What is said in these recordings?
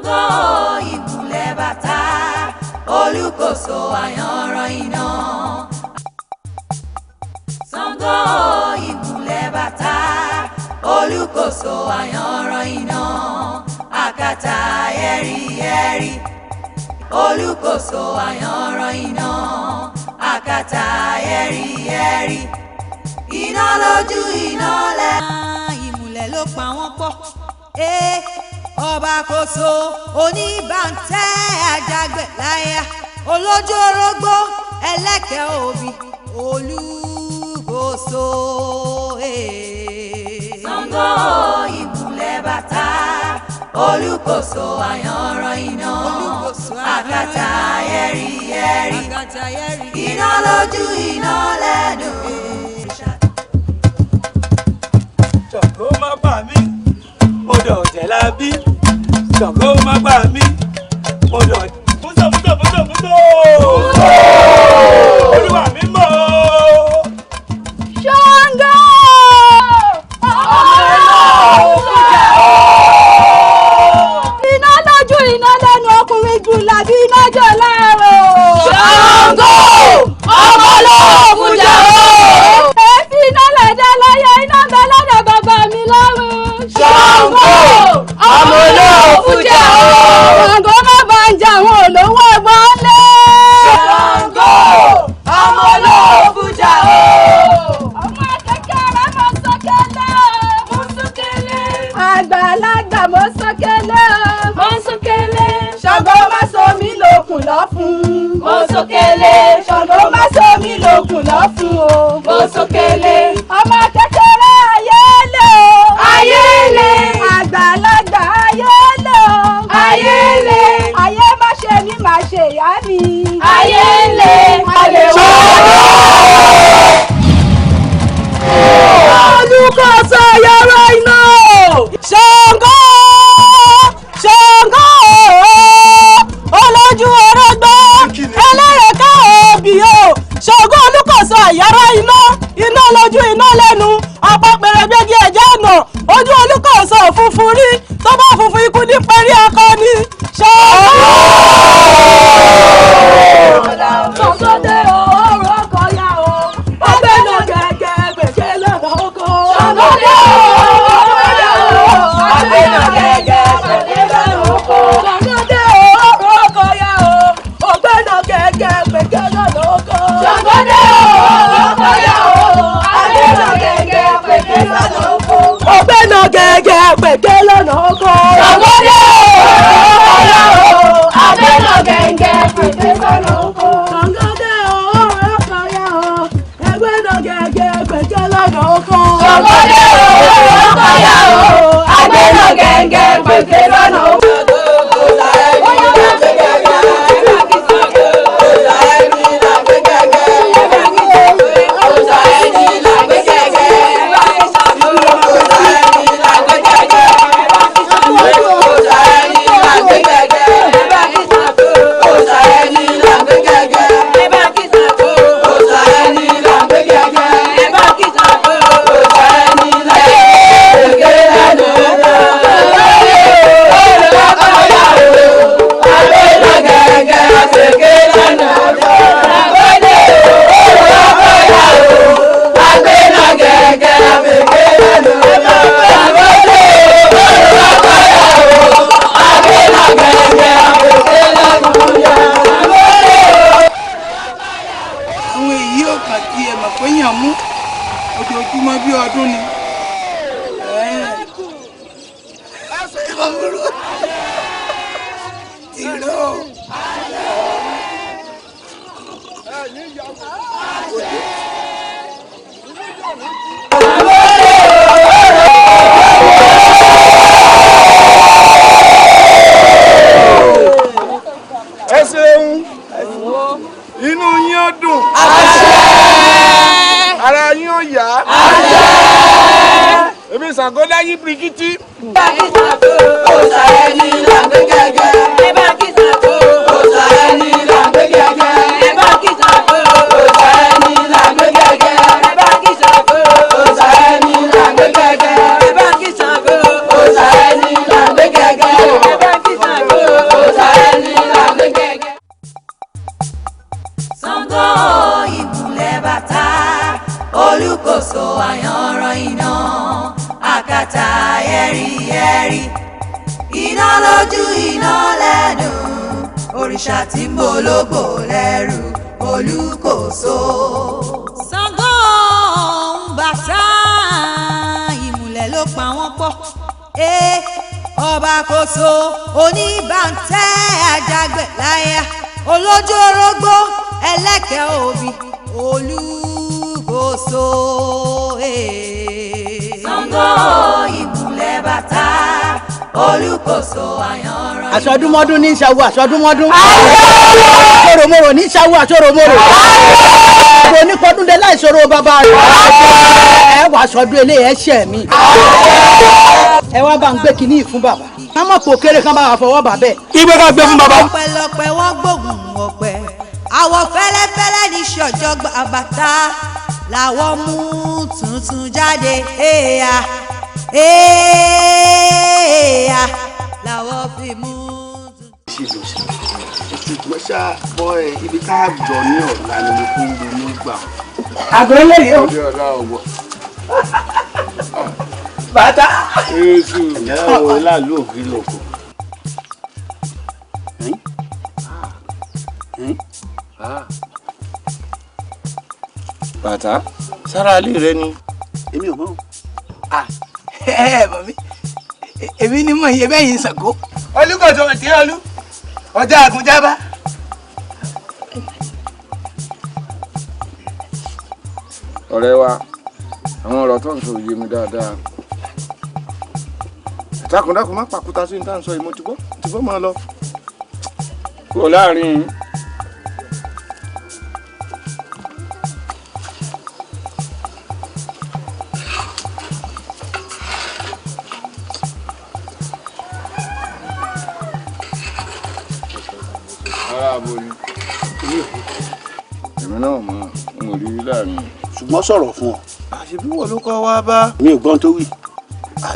Ṣàngó ìmùlẹ̀ bàtà olùkóso àyànràn iná. Ṣàngó ìmùlẹ̀ bàtà olùkóso àyànràn iná. Àkàtà yẹ́rìyẹ́rì olùkóso àyànràn iná. Àkàtà yẹ́rìyẹ́rì iná lójú iná lẹ́. Ìmùlẹ̀ ló pa wọ́n pọ̀. Ọba kóso oníbàntẹ́ àjàgbẹ̀ láyà olójú orógbó ẹlẹ́kẹ̀ òbí olùkóso. Ṣàngó ìmùlẹ̀ bàtà olùkóso àyànràn iná. Àkàtà yẹ́rìyẹ́rì iná lójú iná lẹ́nu. Ṣàngó má bà mí mo dọ̀ ọ̀tẹ̀ la bí. Ṣàngó má bà mí mo dọ̀ mútò olúwa mi mọ̀. Ṣàngó iná lójú iná lẹ́nu ọkùnrin jù làbí iná jọ láàárọ̀. Ṣàngó ọmọ olóògùn jà o. Èéfín iná lẹ̀dá láyé iná bẹ lọ́dọ̀ bàbá mi lọ́rùn. Ṣàngó ọmọ olóògùn jà o. Ṣàngó má bá ń jà àwọn olówó ẹ̀gbọ́n lé. Ṣàngó ọmọ olóògùn jà o. Ọmọ kékeré mo sókèlè. Mo sókèlè. Àgbàlagbà mo sókèlè. Mo sókèlè. Ṣàngó má so mí lókun lọ́fun. Mo sókèlè. Ṣàngó má so mí lókun lọ́fun o. Mo sókèlè. Ọmọ kékeré ayé lé o. Ayé lé. Àgbàlagbà ayé lé o. Ayé lé. Ayé má ṣe mí má ṣe ìyá mi. Ayé lé. Ayé wá. Olùkóso yàrá iná. Ṣàngó Ṣàngó olójú orógbó ẹlẹ́rẹ̀ká òbí o. Ṣàngó olùkóso yàrá iná iná lójú iná lẹ́nu ọ̀pọ̀ pẹ̀rẹ̀gbẹ́gì ẹ̀jẹ̀ ọ̀nà ojú olùkóso funfun rí tó bá funfun ikú ní pẹ̀rí akọni. Ṣàngó. Ṣàngó dé ọ̀rọ̀ ọkọ̀ yá o. Ọgbẹ́ náà gẹ́gẹ́ gbèsè lọ́dọ̀ oko. Ṣàngó dé ọ̀rọ̀ yá o. Ọgbẹ́ náà gẹ́gẹ́ gbèsè lọ́dọ̀ oko. Ṣàngó dé ọ̀rọ̀ ọkọ̀ yá o. Ọgbẹ́ náà gẹ́gẹ́ gbèsè lọ́dọ̀ oko. Ṣàngó dé ọ̀rọ̀ yá o. Ọgbẹ́ náà gẹ́gẹ́ gbèsè lọ́dọ̀ oko. Ọgbẹ́ náà gẹ́gẹ́ gbèsè lọ́dọ̀ oko. Ṣàngó dé ọ̀rọ̀ yá o. Ọgbẹ́ náà gẹ́gẹ́ gbèsè lọ́dọ̀ oko. Ṣàngó dé ọ̀rọ̀ ọkọ̀ yá o. Ẹgbẹ́ náà gẹ́gẹ́ gbèsè lọ́dọ̀ oko. Ṣàngó dé ọ̀rọ̀ yá o. Ọgbẹ́ náà gẹ́gẹ́ gbèsè lọ́dọ̀ oko. ojoojúmọ́ bí ọdún ni. ẹ ṣeun inú yín ó dùn. ara yín ó yá. èmi Ṣàngó dáyé birikiti. bá kí Ṣàngó òòṣà ẹni là ń gbé gẹ́gẹ́. ẹ bá kí Ṣàngó òòṣà ẹni là ń gbé gẹ́gẹ́. ẹ bá kí Ṣàngó òòṣà ẹni là ń gbé gẹ́gẹ́. ẹ bá kí Ṣàngó òòṣà ẹni là ń gbé gẹ́gẹ́. ẹ bá kí Ṣàngó òòṣà ẹni là ń gbé gẹ́gẹ́. ẹ bá kí Ṣàngó àkàtà yẹ́rìyẹ́rì iná lójú iná lẹ́nu òrìṣà tí ń bológbò lẹ́rù Olúkòso. Ṣàngó Bàtá ìmùlẹ̀ ló pa wọ́n pọ̀ ọba Kòso oníbàntẹ́ àjàgbẹ̀ láyà olójú orógbó ẹlẹ́kẹ̀ òbí Olúkòso. Ṣàngó ìmùlẹ̀ Bàtá Olúkòso àyànràn. Aṣọdúnmọ́dún ní ìṣàwó aṣọdúnmọ́dún. Àṣọròmọ́rò ní ìṣàwó aṣọròmọ́rò. Àwọn oníkọ́dúndé láìṣòro bàbá rẹ̀. Ẹ wà aṣọdún eléyìí ẹ̀ṣẹ̀ mi. Ẹ wá bá ń gbé kinní fún bàbá. Ká mọ̀ pò kéré kan bá wà fọwọ́ bàbẹ́. Ìgbé ká gbé fún bàbá. Ọ̀pẹ̀lọpẹ̀ wọ́n gbógun ọ̀pẹ. Àwọ̀ fẹ́lẹ́fẹ́lẹ́ ní ṣọ̀jọ́ Bàtá làwọn mú tuntun jáde. Làwọn fi mú tuntun. Ṣùgbọ́n ṣá bọ́ ẹ ibi tá a jọ ní ọ̀la ni mo fún gbogbo gbà. Àgọ́ eléyìí o. Ọjọ́ ọ̀la ọ̀wọ́. Bàtá. Èsì ìyá ọ̀wọ́ láàlú ògiri lòkò. Bàtá sára alẹ́ rẹ ni. Èmi ò mọ̀. Mọ̀ mi èmi ni mo yẹ bẹ́yìn Ṣàngó. Olúkòso tí olú ọjà àgùnjábá. Ọ̀rẹ́ wa àwọn ọ̀rọ̀ tó ń sọ yé mi dáadáa. Dákúndákùn má pàkúta sí ní tá à ń sọ yìí mo ti gbọ́ máa lọ. Kúrò láàrin. Èmi náà mọ̀ n ò rí láàrin. Ṣùgbọ́n sọ̀rọ̀ fún ọ. Àṣebí wọ̀ ló kọ́ wá bá. Mi ò gbọ́n tó wí.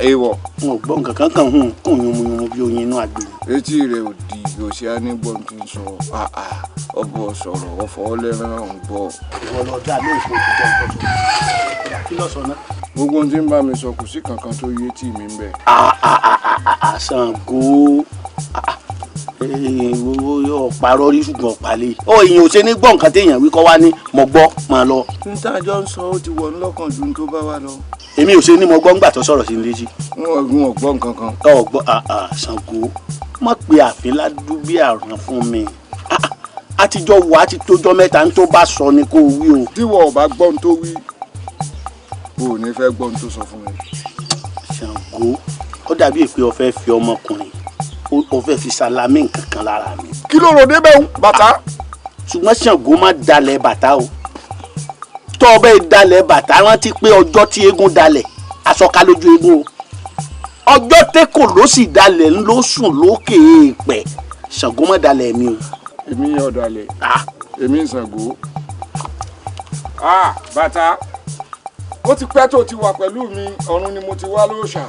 Èèwọ̀. N ò gbọ́ nǹkan kan hùn kún yunmuyunmu bí oyin inú àgbè. Etí rẹ̀ ò di òsì anígbọ́n tí ń sọ ọbọ̀ sọ̀rọ̀ ọ̀fọ̀ lẹ́rán ń gbọ́. Ìwọ lọ dá lóhùn fún òkú jẹun tọ́jú. Kí lọ sọ náà? Gbogbo ohun tí ń bá mi sọ kò sí kankan tó yé tí mi ń bẹ̀. Ṣàngó yóò parọ́ rí ṣùgbọ́n palẹ̀. Èèyàn ò ṣe ní gbọ́ nǹkan téèyàn wí kọ́ wá ní mo gbọ́ máa lọ. Ní tájọ́ ń sọ ó ti wọ̀ ńlọ́kàn ju tó bá wà lọ. Èmi ò ṣe ní mo gbọ́ ńgbà tó sọ̀rọ̀ sí ní létí. Wọ́n ọ̀gbọ́n nǹkan kan. Ọ̀gbọ́n Ṣàngó má pe àfin ládùú bí àrùn fún mi. Àtijọ́ wà á ti tójọ́ mẹ́ta ní tó bá sọ ni kó wí o. Tí wọ́n ò bá gbọ́n tó wí o ò ní fẹ́ gbọ́n tó sọ fún mi. Ṣàngó ó dàbí pé o fẹ́ fi ọmọkùnrin o fẹ́ fi salami nǹkan kan lára mi. Kí ló rò débẹ̀ ń Bàtá? Ṣùgbọ́n Ṣàngó má dalẹ̀ Bàtá o. Tọ́ ọ bẹ́ẹ̀ dalẹ̀ Bàtá rántí pé ọjọ́ tí eégún dalẹ̀ aṣọká lójú eégún o. Ọjọ́ tẹ́kọ̀ ló sì dalẹ̀ ló sùn lókè èèpẹ̀. Ṣàngó má dalẹ̀ mi o. Èmi yọ̀ dalẹ̀. Èmi Ṣàngó. Bàtá ó ti pẹ́ tó ti wà pẹ̀lú mi ọ̀run ni mo ti wá lóòṣà.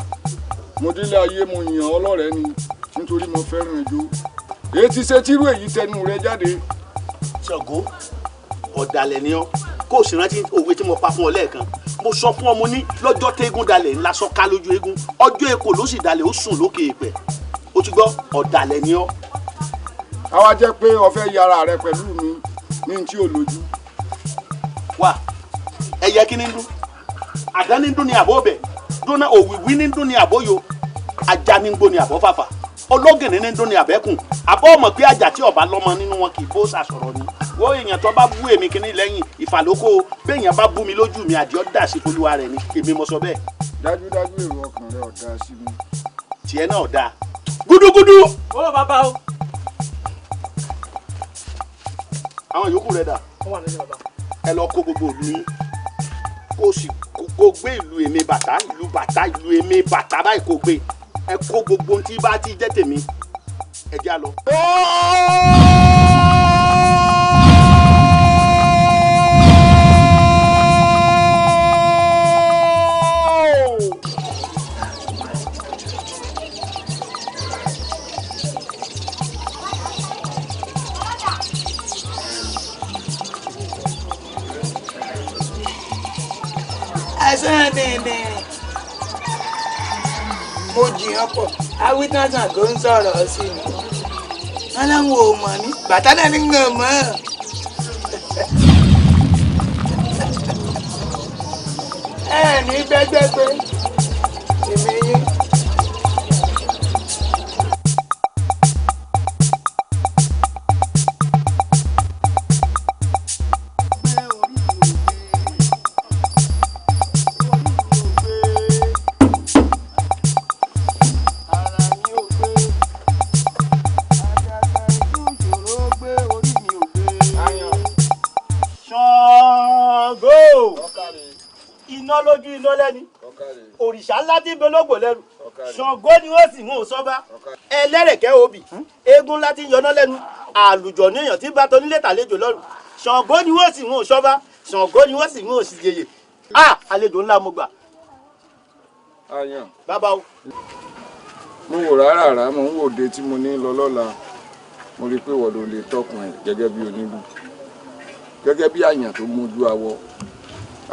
Mo délé ayé mo yàn ọ́ lọ́rẹ̀ẹ́ ni nítorí mo fẹ́ràn ẹjọ́. Èyí ti ṣe tírú èyí tẹnu rẹ jáde. Ṣàngó ọ̀dàlẹ̀ ni ọ́ kó o sì rántí òwe tí mo pa fún ọ lẹ́ẹ̀kan. Mo sọ fún ọmọ ní lọ́jọ́ tẹ́gùn dalẹ̀ ńlá sọ́ká lójú eégún ọjọ́ èkó ló sì dalẹ̀ ó sùn lókè èèpẹ̀. O ti gbọ́ ọ̀dàlẹ̀ ni ọ́. Àwa jẹ́ pé o fẹ́ yára rẹ pẹ̀lú mi ní tí ò lójú. Wà ẹyẹ kí ni ń dún? Àdá ní ń dún ni àbọ̀ ọbẹ̀ dúnà òwìwí ní ń dún ni àbọ̀yò ajá ní ń gbó ni àbọ̀ fàfà ológìnní ní ń dún ni àbẹ́kùn àbọ̀ ọmọ pé àjà tí ọba lọ́mọ nínú wọn kì í bó sàsọ̀rọ̀ ni. Wo èèyàn tó bá bú èmi kíní lẹ́yìn ìfàlókò béèyàn bá bú mi lójú mi àdìọ́ dà sí polúwa rẹ̀ ni èmi mo sọ bẹ́ẹ̀. Dájúdájú èrò ọkàn rẹ ọ̀dà sí mi. Tiẹ̀ náà dáa. Gúdúgúdú. Ó bàbá o. Àwọn yòókù rẹ̀ dà. Ó wà nílé bàbá. Ẹ lọ kó gbogbo ìlú yín kó o sì kó gbé ìlú èmi Bàtá ìlú èmi Bàtá báyìí kó gbé ẹ kó gbogbo ohun tí bá ti jẹ́ tèmi ẹ já lọ. Ẹ̀sán dèndé. mo jiyàn pọ̀ awítánṣán tó ń sọ̀rọ̀ sí mi wọn láwọn ò mọ̀ ní bàtà náà ní ń gbọ̀n mọ́. ẹ ní gbẹgbẹ pé èmi yín. iná lójú iná lẹ́ni òrìṣà ńlá tí ń belógbò lẹ́nu Ṣàngó ni wọ́n sì ń hò sọ́ba ẹlẹ́rẹ̀kẹ́ obì eégún ńlá tí ń yọná lẹ́nu àlùjọ ní èèyàn tí bá tó nílé tàlejò lọ́rùn Ṣàngó ni wọ́n sì ń hò sọ́ba Ṣàngó ni wọ́n sì ń hò sí yeye àlejò ńlá mo gbà. bàbá o. mo wò rárá mo ń wòde tí mo ní lọ lọ́la mo rí i pé wọ́n ló lè tọkùn ẹ̀ gẹ́gẹ́ bí onílù gẹ́gẹ́ bí àyàn tó mójú awọ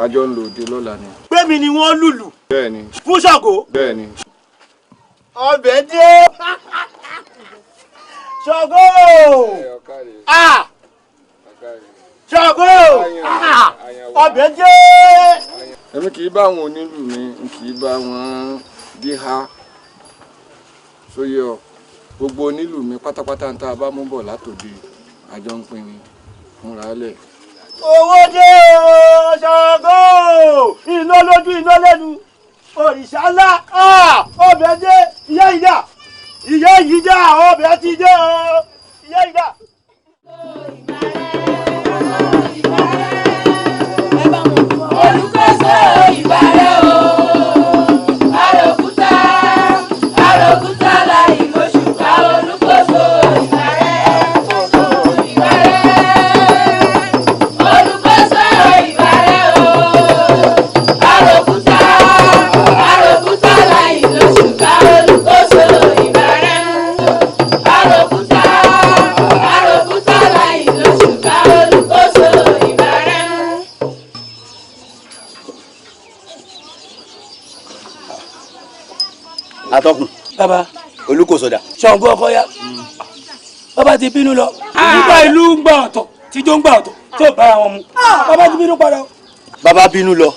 àjọ ń lò dé lọ́la ni. gbẹ́mi ni wọ́n lùlù. bẹ́ẹ̀ni. fún Ṣàngó. bẹ́ẹ̀ni. ọbẹ̀ dé. Ṣàngó. Ṣàngó. ọbẹ̀ dé. èmi kì í bá àwọn onílù mi kì í bá wọn bí ha sóyè ọ gbogbo onílù mi pátápátá ń tá a bá mú bọ̀ látòde àjọ ń pín ni múra lẹ̀. owó dé o Ṣàngó iná lójú iná lẹ́nu òrìṣà ńlá ọbẹ̀ dé ìyá ìdá ọbẹ̀ ti dé o ìyá ìdá. olùkóso ìbàrẹ̀ o àròkúta láì lóṣùpá olùkóso ìbàrẹ̀. atọ́kùn. bàbá Olúkòso dà. Ṣàngó ọkọ ya bàbá ti bínú lọ nígbà ìlú ń gbà ọ̀tọ̀ tíjó ń gbà ọ̀tọ̀ tí ò bára wọn mu bàbá ti bínú padà. bàbá bínú lọ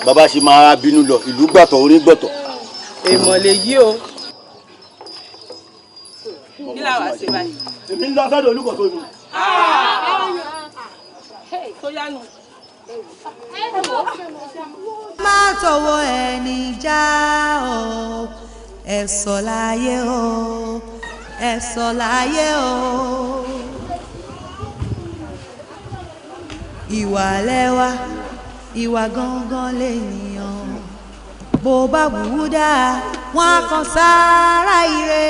bàbá ṣe máa bínú lọ ìlú gbàtọ̀ orí gbọ̀tọ̀. èèmọ̀ lè yí o. kí làwọn àṣẹ báyìí. èmi ń lọ sọ́dọ̀ Olúkòso mi. tó yánu. má tọwọ́ ẹni já o ẹ̀sọ́ láyé o ẹ̀sọ́ láyé o ìwà lẹ́wà ìwà gangan lènìyàn bó bá wù ú dáa wọn á kan sára ire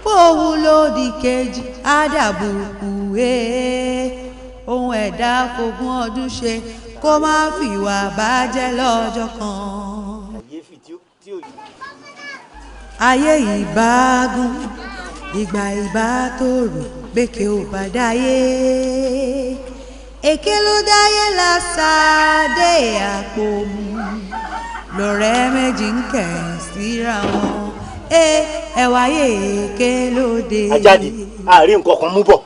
bó wù lódì kejì á dàbùkù ohun ẹ̀dá fogún ọdún ṣe kó má fìwà bàjẹ́ lọ́jọ́ kan. ayé ìbágún ìgbà ìbá tòrò gbèké ò bá dáyé èké ló dáyé lásàdé àpò mu lọ́rẹ́ méjì ń kẹ̀ síra wọn ẹwà ayé èké lóde. Àjàdí àárín nǹkan kan mú bọ̀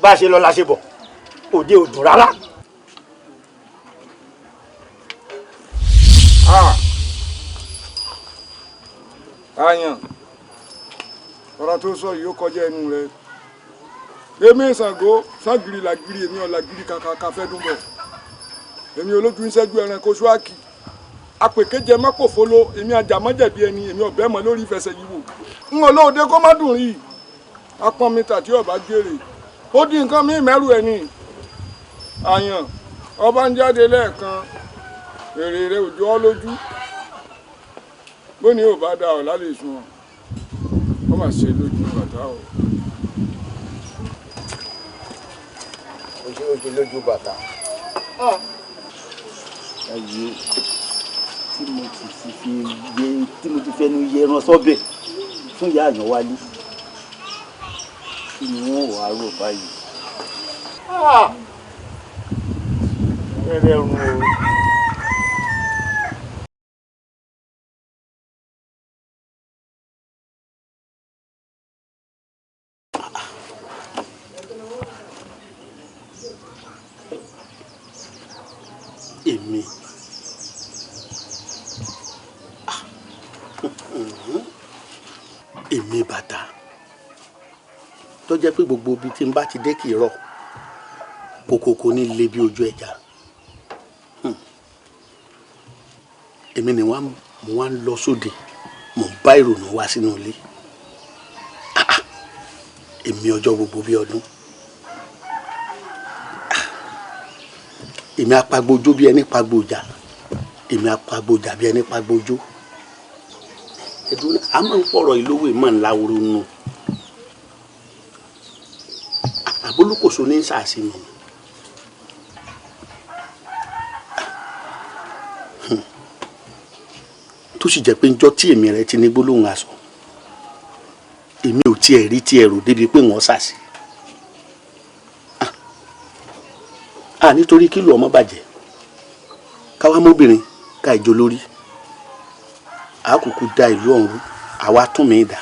bá a ṣe lọ la ṣe bọ̀ òde ò dùn rárá. àyàn ọ̀rọ̀ tó sọ yìí ó kọjá ẹnu rẹ èmi Ṣàngó ságìrì làgìrì èmi ọ̀làgìrì kàkà káfẹ́ dún bọ̀ èmi olójú ń ṣẹ́jú ẹranko ṣúákì apèkéjẹ mọ́kòfóló èmi ajàmọ́jẹ̀bi ẹni èmi ọ̀bẹ mọ́ lórí ìfẹsẹ̀ yìí wò ń olóòde kó má dùn rí apọ́n mi tàbí ọ̀bá gèrè ó di nǹkan mí mẹ́rù ẹni àyàn ọba ń jáde lẹ́ẹ̀kan èrè rẹ òjò ọ lójú bóni ò bá da ọ̀ lálẹ́ sùn ọ́ wọ́n máa ṣe lójú bàtà o. oṣù lójú bàtà. ẹyẹ tí mo ti fi yé tí mo ti fẹnu yẹ ẹran sọ́bẹ̀ fún ìyá àyàn wálé kí ni wọ́n wàá rò báyìí. ẹrẹ rún o. èmi bàtà tó jẹ́ pé gbogbo ibi tí n bá ti dé kì í rọ̀ kòkòkò ní ilé bí ojú ẹja èmi ni mo wá ń lọ sóde mo ń bá ìrònú wá sínú ilé èmi ọjọ́ gbogbo bí ọdún èmi apagbójó bí ẹni pagbójà èmi apagbójà bí ẹni pagbójó ẹdùn a máa ń pọ̀rọ̀ ìlówó ìmọ̀ ńlá wúru nù àbólúkòso ní sàásì mi tó sì jẹ́ pé njọ́ tí èmi rẹ ti ní gbólóhùn aṣọ èmi ò tiẹ̀ rí tiẹ̀ rò débi pé wọ́n sàásì nítorí kílò ọmọ bàjẹ́ káwá mọ́bìnrin ká ìjọ lórí àkùkù da ìlú ọ̀hún àwa tún mí dà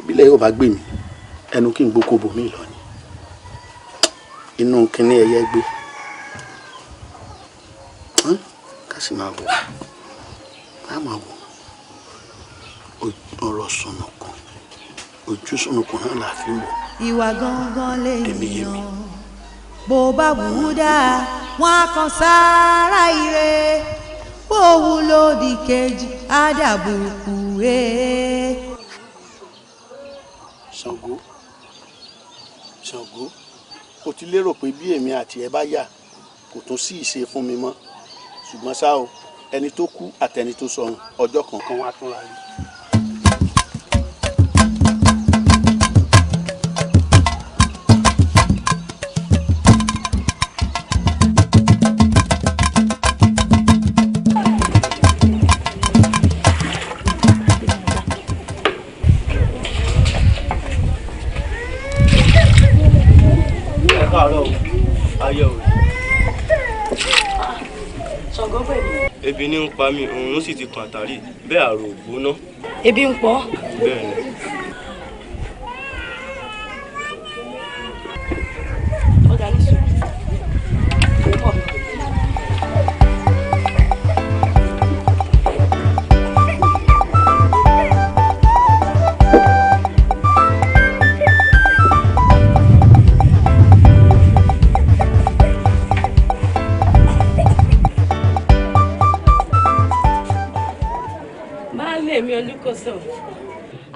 bílẹ̀ yóò bá gbé mi ẹnu kí n gbókò bò mí lọ ni inú kínní ẹyẹ gbé ká sì máa wò ká máa wò ọ̀rọ̀ sọ̀nùkùn ojú sọ̀nùkùn náà là fi wò. ìwà gangan lèèyàn bó bá wù ú dáa wọn á kan sára ire bó wù lódì kejì á dàbùkù Ṣàngó o ti lérò pé bí èmi àti ẹ bá yà kò tún sí ìṣe fún mi mọ́ ṣùgbọ́n ṣá o ẹni tó kú àtẹni tó sọnù ọjọ́ kankan wá tún ra rí. Ebi ní ń pa mí, òun sì ti kàn àtàrí, bẹ́ẹ̀ àrò ògbóná. Ebi ń pọ̀. Bẹ́ẹ̀ ni. Ọ̀gá ní sùn.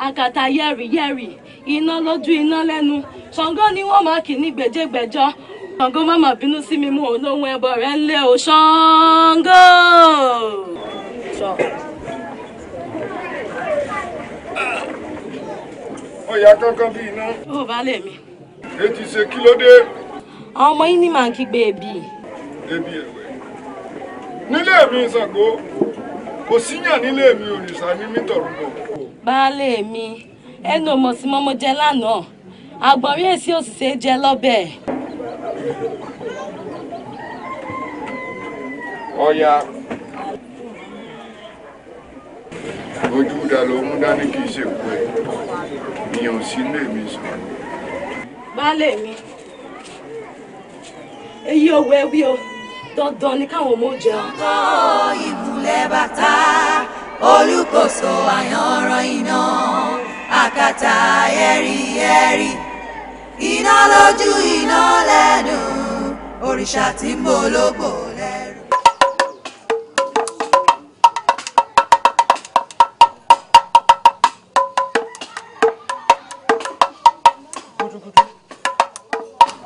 Àkàtà yẹ̀rì iná lójú iná lẹ́nu Ṣàngó ni wọ́n máa kì ní gbèjégbèjọ́ Ṣàngó má má bínú sí mi mú olóhùn ẹbọ rẹ̀ ń lé o Ṣàngó. ọ̀yà kankan bí iná. Ó bá lè mi. Etí ṣe kí ló dé. Àwọn ọmọ yín ní màá kígbe ebi. Ebi ẹ̀wẹ̀. Nílé mi Ṣàngó kò síyàn nílé mi òrìṣà ní mítọ̀rù bọ̀. Baálé mi ẹnu ọmọ sí mọ́mọ́ jẹ lánàá àgbọ̀nrín èsì òṣìṣẹ́ jẹ lọ́bẹ̀. Ọ̀yà ojú dà ló mú dání kì í ṣe kú ẹ̀ ìyẹn ò sí lè mi sọ. Baálé mi èyí owó ẹwí o dandan ni káwọn ọmọ jẹun. ọkọ ìmùlẹ̀ bàtà olùkóso àyànràn iná àkàtà yẹ́rìyẹ́rì iná lójú iná lẹ́nu òrìṣà tí ń bológbò lẹ́rù.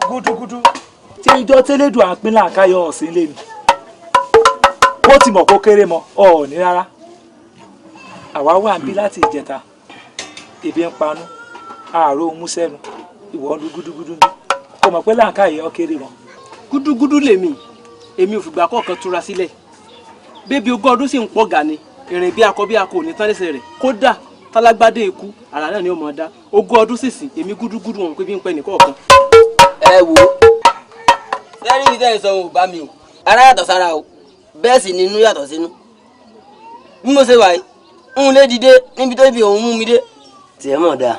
gúdúgúdú tí ìjọ tẹ́lẹ̀dùn àpínlẹ̀ àkáyọ̀ ọ̀sìn lé ni wọ́n ti mọ̀ kó kéré mọ́ ọ̀ọ́ni rárá àwa wà ń bí láti ìjẹta ebi ń panú àárò mú sẹ́nu ìwọ ń lu gúdúgúdú bí kò mọ̀ pé láǹkà yìí ọ kéré mọ́. gúdúgúdú lèmi èmi ò fìgbà kọ̀ọ̀kan túra sílẹ̀ bébí ogún ọdún sì ń pọ̀ gà ni ìrìn bí akọ ò ní tán lẹ́sẹ̀ rẹ̀ kódà tálágbádé ikú àrà náà ni ó mọ̀ dá ogún ọdún sísìn èmi gúdúgúdú wọn pé bí ń pẹ́ nìkọ̀ọ̀kan. ẹ wo sẹ́rí ní tẹ́yìn sọ̀rọ̀ ò bá mi o ara yàtọ̀ sára o bẹ́ẹ̀ sì ni inú yàtọ̀ sínú bí mo ṣe wà yìí ń lé dìde níbi tó ibi òun mú mi dé. tiẹ̀ mọ̀ dáa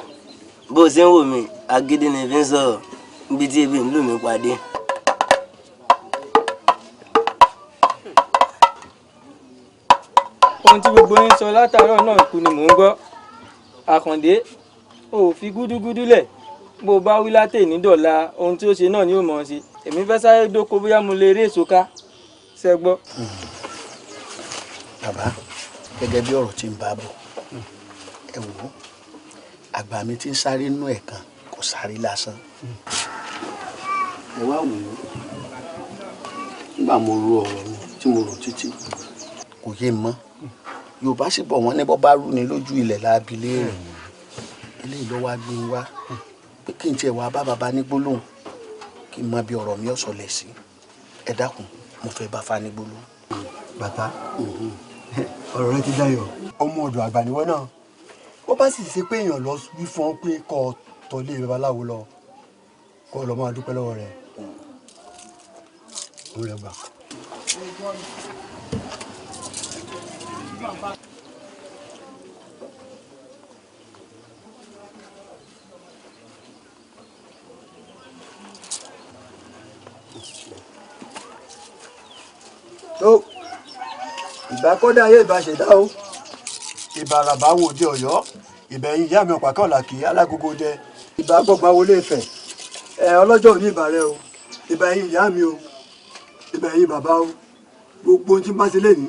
bó o ṣe ń wò mí agídí ni fi ń sọ̀rọ̀ níbi tí ebi ń lù mí pàdé. ohun tí gbogbo yín sọ látàárọ̀ náà kú ni mò ń gbọ́. Àkàndé ò fi gúdúgúdú lẹ̀ bó bá wí látẹ̀ ní dọ̀la ohun tí ó ṣe náà ni ó mọ̀ ọ́n ṣe. Èmi fẹ́ sáré dóko bóyá mo lè rí èso ká ṣe gbọ́. Bàbá gẹ́gẹ́ bí ọ̀rọ̀ tí ń bá bọ̀ ẹ wò ó àgbà mi ti ń sáré nú ẹ̀kan kò sáré lásán. Ẹ wá wò ó nígbà mo ro ọ̀rọ̀ mi tí mo rò títí kò yé mọ́ Yorùbá sì bọ̀ wọ́n ní bọ́ bá rú ni lójú ilẹ̀ láabilé rẹ̀ eléyìí ló wá gbé wá pé kí n tiẹ̀ wá bá bàbá ní gbólóhùn kí n mọ bí ọ̀rọ̀ mi ọ̀sọ̀lẹ̀ sí ẹ dákun mo fẹ́ bá fa ní gbólóhùn. Bàtà ọ̀rọ̀ rẹ ti dayọ̀ ọmọ ọ̀dọ̀ àgbà níwọ náà wọ́n bá sì ṣe pé èèyàn lọ wí fún ọ pé kọ́ ọ tọ́lé babaláwo lọ kọ́ ọ lọ máa dúpẹ́ lọ́wọ́ rẹ̀ ó rẹ̀ gbà. tó ìbá kọ́dá ayé ìbá ṣẹ̀dá o ìbá àràbà wo òde Ọ̀yọ́ ìbẹ̀yìn ìyá mi ọ̀pá kan làkì alágogo dẹ ìbá gbọ̀gbà wọlé Ifẹ̀ ọlọ́jọ́ òní ìbá rẹ o ìbá ẹ̀yìn ìyá mi o ìbá ẹ̀yìn bàbá o gbogbo ohun tí n bá ṣe lẹ́ni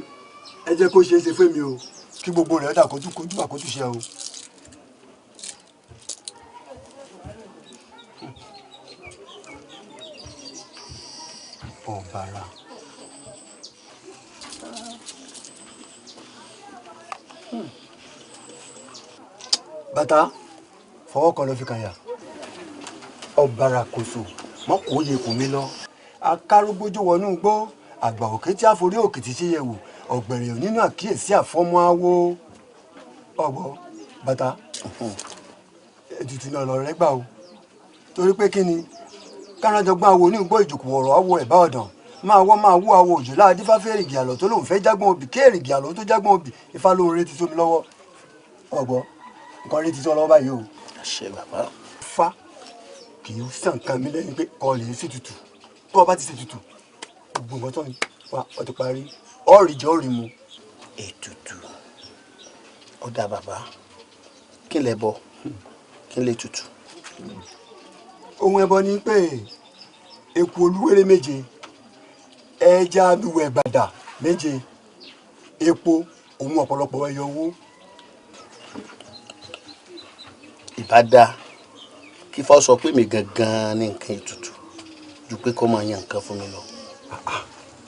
ẹ jẹ́ kó ṣeé ṣe fún mi o kí gbogbo rẹ̀ dà kójú àkójú ṣe o. ọ̀bàrà. Bàtà fọwọ́ kan ló fi kàn yà ọ̀bàrà kòsò mọ́ kò yẹ kò mí lọ akárúgbójú wọnú gbó àgbà òkè tí àforí òkè ti ṣe yẹ̀wò ọ̀gbẹ̀rẹ̀ ò nínú àkíyèsí àfọ́mọ́ awo ọ̀gbọ́ Bàtà ètùtù náà lọ rẹ gbà o torí pé kí ni kárànjọgbọ́n awo ní gbọ́ ìjòkó ọ̀rọ̀ awo ẹ̀bá ọ̀dàn máa wú awo òjò láàdí fáfẹ́ èrìgì àlọ́ tó lóun fẹ́ jágbọ́n obì kí èrìgì àlọ́ tó jágbọ́n obì Ifá lóun retí sómi lọ́wọ́ ọ̀gbọ́ nǹkan retí sọ lọ́wọ́ báyìí o. ṣe bàbá. Fa kì í sàn kan mi lẹ́yìn pé kọ́ lè ṣe tutù tó o bá ti ṣe tutù gbogbo nǹkan tó ń fa ọ ti parí ọ̀rì jẹ́ ọ̀rì mu. Ètùtù ó dá bàbá kí n lè bọ kí n lè tutù. ohun ẹbọ ni pé eku olúwéré méje ẹja abiwẹ̀ gbàdà méje epo òun ọ̀pọ̀lọpọ̀ ẹyọ owó. ìbá dáa kí fọ́ sọ pé mi gangan ní nǹkan ètùtù ju pé kó máa yan nǹkan fún mi lọ.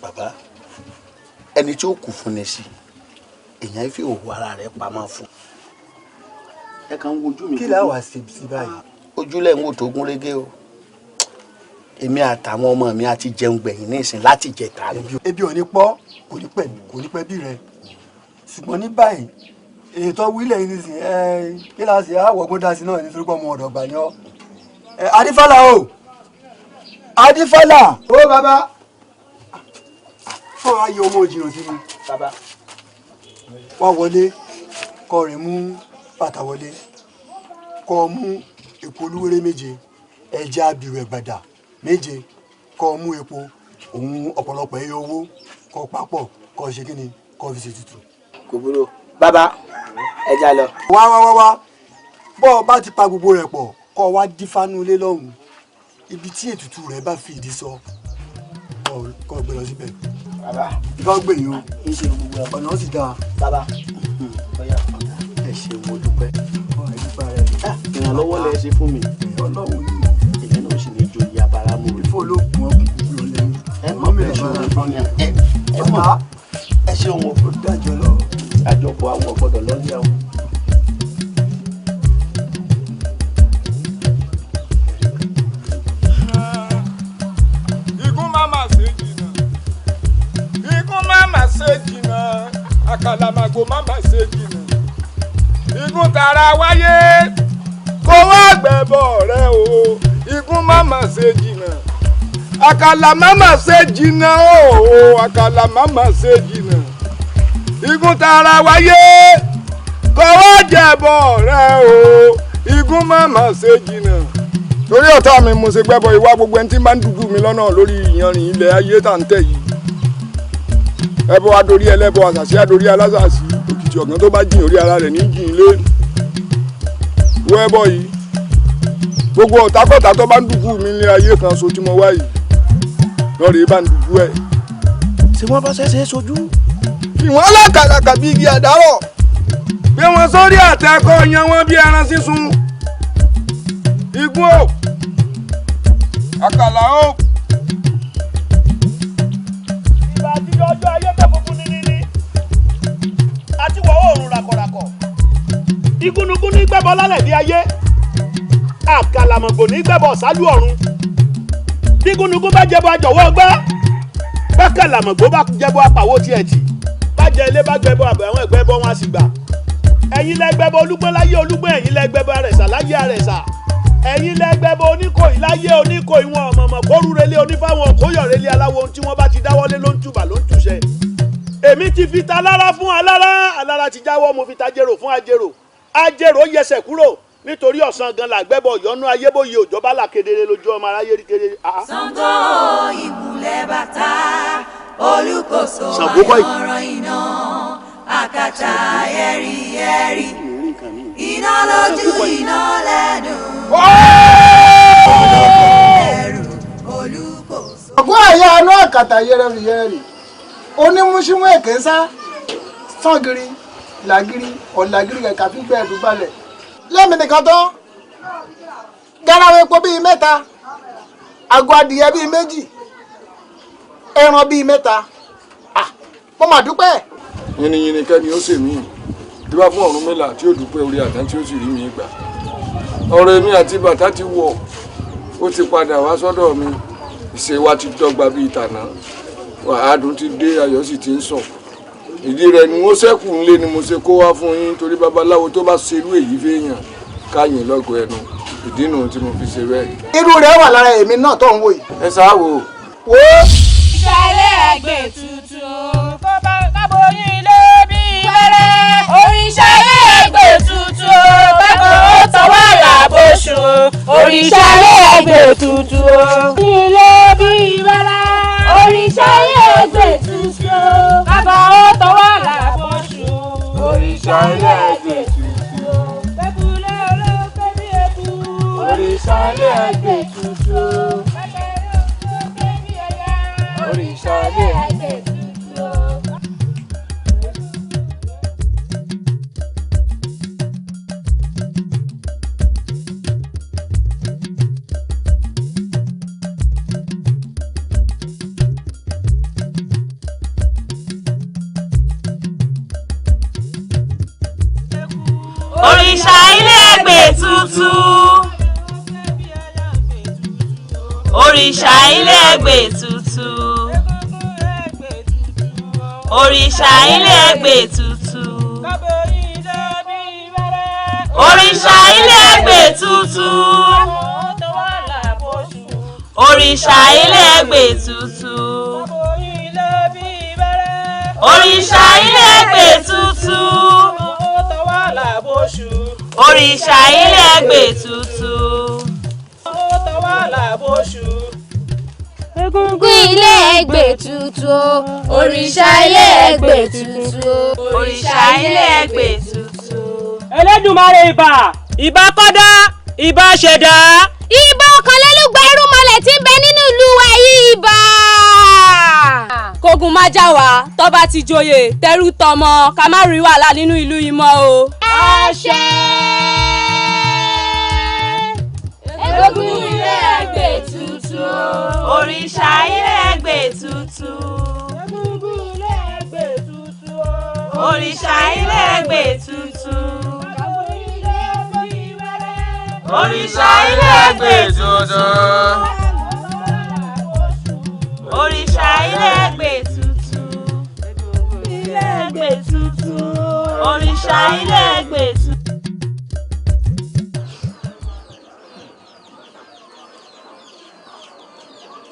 Bàbá ẹni tí ó kù fún ni sí èèyàn fi òwò ara rẹ̀ pamọ́ fún. ẹ kàn ń wojú mi. kí la wàá ṣe sí báyìí. ojúlẹ̀ ń wò tó gún régé o èmi àtàwọn ọmọ mi àti jẹun gbẹ̀yìn ní ìsìn láti jẹta ni. ebi ò ní pọ́ kò ní pẹ́ bí rẹ ṣùgbọ́n ní báyìí ètò wílẹ̀ yìí nìsín kíláàsì àwọ̀gbọ́n dá sí náà nítorí pé ọmọ ọ̀dọ̀ gbà ní ọ. Adífálà o Adífálà o bàbá fún ayé ọmọ òjìnà sí mi bàbá wá wọlé kọ rẹ̀ mú bàtà wọlé kọ mú epo olúwéré méje ẹja abìrẹ̀ gbàdà méje kọ mú epo òun ọ̀pọ̀lọpọ̀ ẹyọ owó kọ papọ̀ kọ ṣe kí ni kọ fi ṣe tutù. kò burú bàbá ẹja lọ. wá bọ́ ọ bá ti pa gbogbo rẹ̀ pọ̀ kọ́ ọ wá dífánú ilé lọ́hùn ibi tí ètùtù rẹ̀ bá fi ìdí sọ kọ́ ọ gbé lọ síbẹ̀. bàbá ìfá gbè yín o ń ṣe gbogbo ẹ̀. ọ̀nà ó sì dáa. bàbá ẹ ṣe mo dúpẹ́ ìrànlọ́wọ́ lẹ ṣe fún mi ọlọ́run èyí náà sì ní ju ìyá bara mú mi. ìfọ̀ olókùn ọkùnrin ló lẹ́yìn. ẹ mọ bẹ́ẹ̀ ṣe òun gbọ́n ni ẹ mọ ẹ ṣe òun ó dájọ́ lọ. àjọpọ̀ àwọn gbọ́dọ̀ lọ́lẹ́ àwọn. Ikún má mà ṣe jìnnà ikún má mà ṣe jìnnà àkàlàmàgbò má mà ṣe jìnnà ikún tara wáyé kó wá gbẹ̀bọ̀ rẹ o ikún má mà ṣe jìnnà àkàlà má mà ṣe jìnnà o àkàlà má mà ṣe jìnnà ikún tara wáyé kó wá jẹ̀bọ̀ rẹ o ikún má mà ṣe jìnnà torí ọ̀tá mi mo ṣe gbẹ́bọ ìwà gbogbo ẹni tí máa ń dúdú mi lọ́nà lórí ìyanrìn ilẹ̀ ayé tá ń tẹ̀ yìí ẹbọ adorí ẹlẹ́bọ àṣàṣì adorí alásàṣì òkìtì ọ̀gán tó bá jìn orí ara rẹ̀ ní jìn lé wọ ẹbọ yìí gbogbo ọ̀tàkọ̀tà tó bá ń dùbú mi ní ayé kan so tí mo wá yìí lọ́ọ̀rẹ́ bá ń dùbú ẹ̀ tí wọ́n bá ṣẹ̀ṣẹ̀ sojú ìwọ̀n lákàlàkà bí igi àdárọ̀ bí wọ́n sórí àtẹ́kọ̀ yan wọn bí ẹran sísun igbó àkàlà ó. ìgbà àtijọ́ ọjọ́ ayé tó funfun níní àti wọ̀ oòrùn ràkọ̀ràkọ̀ igúnnugún ní gbẹ́bọ lálẹ́ bí ayé àkàlàmọ̀gbò ní gbẹ́bọ ṣáájú ọ̀run bí igúnnugún bá jẹ́bọ àjọ̀wọ́ gbẹ́ bákàlàmọ̀gbò bá jẹ́bọ apàwọ́ tiẹ̀ tì bájẹ́ ilé bá gbẹ́bọ àwọn ẹ̀gbẹ́bọ wọn á sì gbà ẹ̀yin lẹ́gbẹ́bọ olúgbọ́n láyé olúgbọ́n ẹ̀yin lẹ́gbẹ́bọ àrẹ̀sà láyé àrẹ̀sà ẹ̀yin lẹ́gbẹ́bọ oníkòyí láyé oníkòyí wọn ọ̀mọ̀mọ̀ kórúrelé onífáwọn kóyọ̀relé aláwo ohun tí wọ́n bá ti dáwọ́lé ló ń túbà ló ń túṣẹ. èmi ti fi ta alára fún alára ti jáwọ́ mo fi ta jèrò fún ajèrò yẹsẹ̀ kúrò nítorí ọ̀sán gan làgbẹ́bọ yọnú ayébóye òjò bá là kedere lójú ọmọ aráyé rí kedere. Ṣàngó ìkúnlẹ̀ bàtà olùkóso àyọ̀rọ̀ iná àkàtà ẹ̀rí iná lójú iná lẹ́nu olùkóso. ọ̀gbọ́n àyà ọ̀nà àkàtà yẹ́rẹ́rì onímúṣímú èké ń sá sàngiri làgiri ọ̀làgiri kẹ̀kà fífẹ́ ẹ̀dùgbàlẹ̀ lẹ́mi nìkan tán garawa epo bíi 3 àgọ́ adìyẹ bíi 2 ẹran bíi 3 mo mà dúpẹ́. yìnyín kẹ́ni ó ṣèmí dúpá fún Ọ̀rúnmìlà tí ó dúpẹ́ orí àtàn tí ó sì rí mi gbà ọ̀rọ̀ èmi àti bàtà ti wọ̀ ó ti padà wá sọ́dọ̀ mi ìṣe wa ti dọ́gba bíi tànà wàhádùn ti dé ayọ̀ sì ti ń sọ ìdí rẹ̀ ni mo ṣẹ́kù ńlé ni mo ṣe kó wá fún yín torí babaláwo tó bá ṣerú èyí fẹ́yàn káyìn lọ́gọ̀ ẹnu ìdí nù tí mo fi ṣe bẹ́ẹ̀. irú rẹ̀ wà lára èmi náà tó ń wò yìí. ẹ sáà wò. wo. ìṣẹ̀lẹ̀ ẹgbẹ́ tuntun kó bá kábòyìn ilé bí wẹ́rẹ́. òrìṣà ilé ẹgbẹ́ tuntun bákan ó tọwọ́ làbóṣù. òrìṣà ilé ẹgbẹ́ tuntun ilé bí wẹ́rẹ́. òrìṣà ilé ẹgbẹ́ tuntun bákan ó tọwọ́ làbóṣù. òrìṣà ilé ẹgbẹ́ tuntun bẹ́kúlẹ̀ olókè bí eku. òrìṣà ilé ẹgbẹ́ tuntun. òrìṣà ilé ẹgbẹ́ tuntun. òrìṣà ilé ẹgbẹ́ tuntun. òrìṣà ilé ẹgbẹ́ tuntun. òrìṣà ilé ẹgbẹ́ tuntun. òrìṣà ilé ẹgbẹ́ tuntun. òrìṣà ilé ẹgbẹ́ tuntun. òrìṣà ilé ẹgbẹ́ tuntun. òrìṣà ilé ẹgbẹ́ tuntun. Egúngún ilé ẹgbẹ́ tuntun. òrìṣà ilé ẹgbẹ́ tuntun. òrìṣà ilé ẹgbẹ́ tuntun. Ẹlẹ́dùmarè ìbà kọ́dá ìbà ṣẹ̀dá. ìbà ọ̀kànlélúgba irúnmọlẹ̀ tí ń bẹ nínú ìlú wa yìí ìbà. kógun má já wa tó bá ti joyè tẹrú tọmọ ká má rí wàhálà nínú ìlú yìí mọ́ o. àṣẹ. Egúngún ilé ẹgbẹ́ tuntun. òrìṣà ilé ẹgbẹ́ tuntun. Egúngún ilé ẹgbẹ́ tuntun. òrìṣà ilé ẹgbẹ́ tuntun. òrìṣà ilé ẹgbẹ́ tuntun. òrìṣà ilé ẹgbẹ́ tuntun. ilé ẹgbẹ́ tuntun. òrìṣà ilé ẹgbẹ́ tuntun.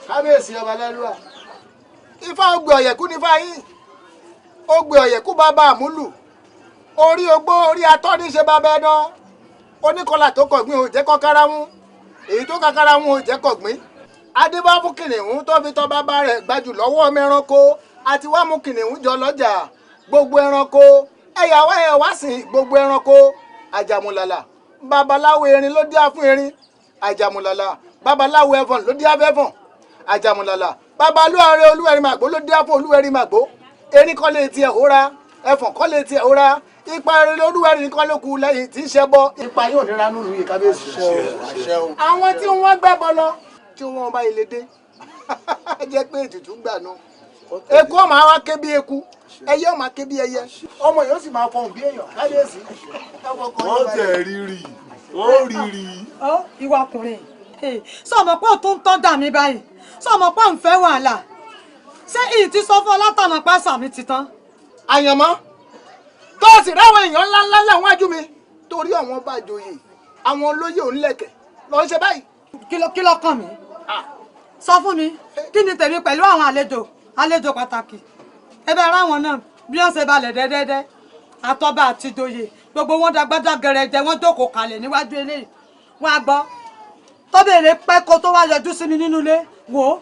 kábíyèsí ọba lẹ́lúwà ifá ó gbé ọ̀yẹ̀kú nífá yín ó gbé ọ̀yẹ̀kú bàbá àmúlù orí ogbó orí atọ́ ní ṣe bàbá ẹ̀dán oníkọlà tó kọ̀gbìn ò jẹ́ kọ́ kárámú èyí tó ká kárámú ò jẹ́ kọ̀gbìn adébá fún kìnìún tó fi tọ́ bàbá rẹ̀ gbajù lọ́wọ́ ọmọ ẹranko àti wá mú kìnìún jọ lọ́jà gbogbo ẹranko ẹ̀yà wá sìn gbogbo ẹranko àjàmùlàlà babaláwo erin ló díá fún erin àjàmùlàlà babaláwo ẹfọ̀n ló díá fẹ́fọ̀n àjàmùlàlà babaláwo olúwẹ̀rí màgbó ló díá fún olúwẹ̀rí màgbó erin kọ́ lè tiẹ̀ hóra ẹfọ̀n kọ́ lè tiẹ̀ hóra ipa erin olúwẹ̀rí nìkan ló kù lẹ́yìn tí ń ṣe bọ́. ipa yóò nira nínú yìí kábíyèsí. àwọn tí wọ́n gbẹ́ bọ́ lọ tí wọ́n bá ilé dé jẹ́ pé ètùtù gbà náà eku ọmọ àwa ké bí eku ẹyẹ ọmọ ké bí ẹyẹ ọmọ yóò sì máa fọhùn bí èèyàn kábíyèsí. wọ́n tẹ̀ rírì wọ́n rírì. ìwà ọkùnrin sọmọ pé ò tó ń tọ́ dà mí báyìí sọmọ pé ò ń fẹ́ wàhálà ṣé ìyí ti sọ fún ọ látànà pásà mi ti tán. àyànmọ́ tó o sì ráwọn èèyàn ńláńlá láwọn ajú mi torí àwọn bá joyè àwọn olóyè òǹlẹ̀kẹ̀ lọ ń ṣe báyìí. kí ló kàn mí sọ fún mi kí ni tèmi pẹ̀lú àwọn àlejò pàtàkì ẹbẹ ráwọn náà bí wọ́n ṣe balẹ̀ dẹ́dẹ́dẹ́ àtọ́ba àti ìjòyè gbogbo wọn dàgbàdà gẹrẹjẹ wọn jókòó kalẹ̀ níwájú eléyìí wọn á gbọ́ tọ́bẹ̀rẹ̀ pẹ́ kó tó wá yọjú sí mi nínú ilé wò ó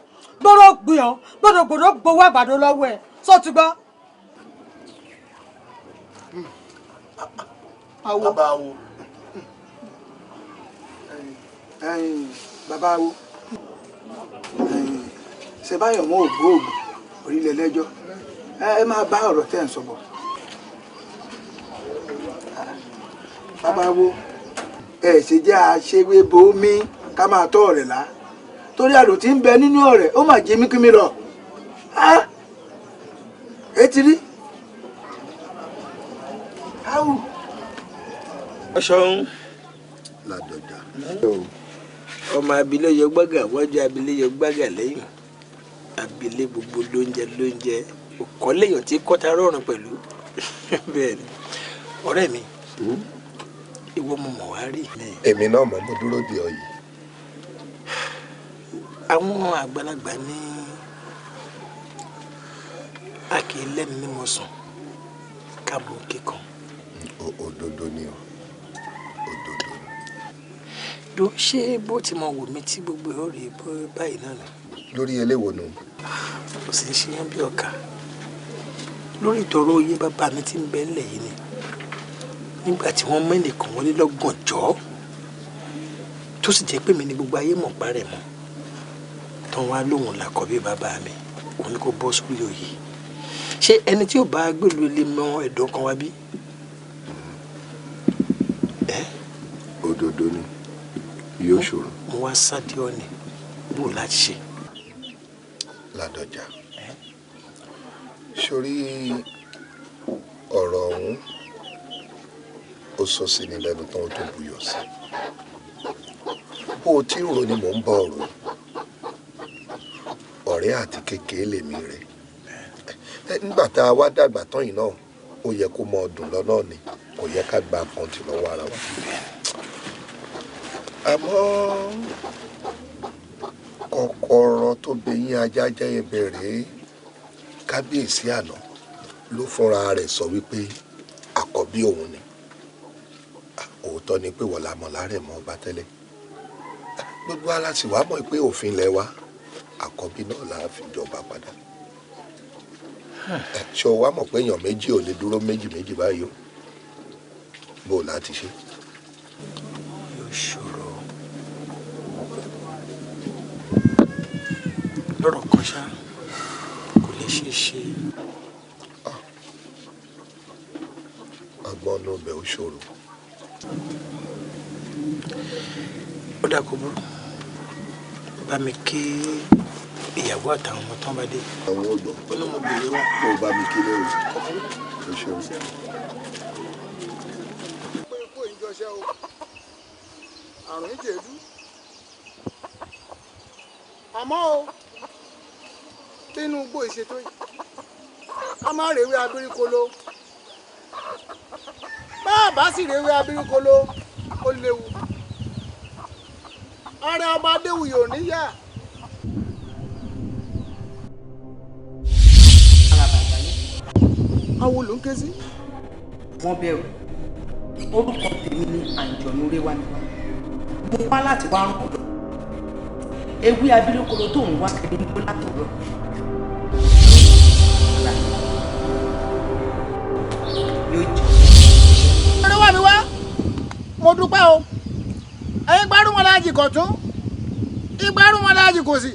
gbọ́dọ̀ gbìyàn gbọ́dọ̀ gbowó àgbàdo lọ́wọ́ ẹ̀ sọ ti gbọ́. bàbá wo bàbá wo ṣe báyọ̀ mọ́ ògbóògùn orílẹ̀ lẹ́jọ́ ẹ máa bá ọ̀rọ̀ tẹ́ ń sọ bọ̀. bàbá wo ẹ ṣe jẹ́ àṣewé bomi ká máa tọ́ ọ̀rẹ́ lá torí àrò tí ń bẹ nínú ọ̀rẹ́ ó mà jí míkímí lọ. etí rí. ọ̀ṣọ́run Ládọjà. ọmọ abilé yọ gbága wọ́jú abilé yọ gbága lẹ́yìn abilé gbogbo lóúnjẹ òkọ́léyàn tí kọ́ta rọrùn pẹ̀lú bẹ́ẹ̀ ni ọ̀rẹ́ mi ìwọ mo mọ̀ wá rí. èmi náà mọ̀ mo dúró de ọ yìí. àwọn àgbàlagbà ní a kì í lẹ́nu ní mo sùn ká mú kíkan. òdodo ni o òdodo ni. ló ṣe bó ti mọ wò mí tí gbogbo ẹ̀ ó rí báyìí náà ni. lórí eléwo nù. kò sì ń ṣe yẹn bí ọ̀ka lórí ìtọ́rọ oyè bàbá mi ti ń bẹ ńlẹ̀ yìí ni nígbà tí wọ́n mẹ́nìkan wọlé lọ́gànjọ́ tó sì jẹ́ pé mi ni gbogbo ayé mọ̀ parẹ́ mọ́ tán wá lóhùn làkọ́bí bàbá mi òun ni kò bọ́ sórí oyè ṣé ẹni tí ò bá gbèlú ilé mọ ẹ̀dọ́ kan wá bí. òdodo ni yóò ṣòro. mo wá sáde ọ̀nì bó láti ṣe. Ládọjà sórí ọ̀rọ̀ ọ̀hún ó sọ sí ni lẹ́nu tán ó tó buyọ̀ sí bó o tí rò ni mò ń bọ̀ ọ̀rọ̀ ọ̀rẹ́ àti kékeré lèmi rẹ̀ nígbà tá a wá dàgbà tán yìí náà ó yẹ kó mọ ọdún lọ́nà ni kò yẹ ká gba àkàntì lọ́wọ́ ara wa àmọ́ kọ́kọ́rọ́ tó bẹ̀yìn ajá jẹ́ ìbẹ̀rẹ̀ kábíyèsí àná ló fúnra rẹ̀ sọ wípé àkọ́bí òun ni òótọ́ ni pé wọ́n la mọ̀ lárẹ̀ mọ́ ọba tẹ́lẹ̀ gbogbo ara sì wá mọ̀ pé òfin lẹ wá àkọ́bí náà la fi jọba padà ṣé o wá mọ̀ pé èèyàn méjì ò lè dúró méjì báyìí o bó o láti ṣe. yóò ṣòro lọ́rọ̀ kan ṣá kò lè ṣeé ṣe. agbọ́n náà bẹ̀ ó ṣòro. ó dà kó burú bá mi kí ìyàwó àtàwọn ọmọ tán bá dé. àwọn ọgbọ ó ní mo bèrè wá. kó o bá mi kí lérò ó ṣeun. àrùn ìjẹ̀dú àmọ́ o nínú igbó ìṣètò yìí a máa rèwé abirikolo bá a bá sì rèwé abirikolo ó léwu ààrẹ ọba adéwuyì ò níyà. awo ló ń ké sí. wọ́n bẹ̀rù orúkọ tèmi ní àǹjọ̀nú réwá ni mo wá láti wá rán ọ̀dọ̀ ewé abilékoro tó ń wá kiri ní kó látọ̀rọ̀. yóò jẹ. ọ̀rẹ́ wà mí wá mo dúpẹ́ o ẹ̀yin gbárùmọ̀ láàjì kọ̀tún ìgbárùmọ̀ láàjì kò sí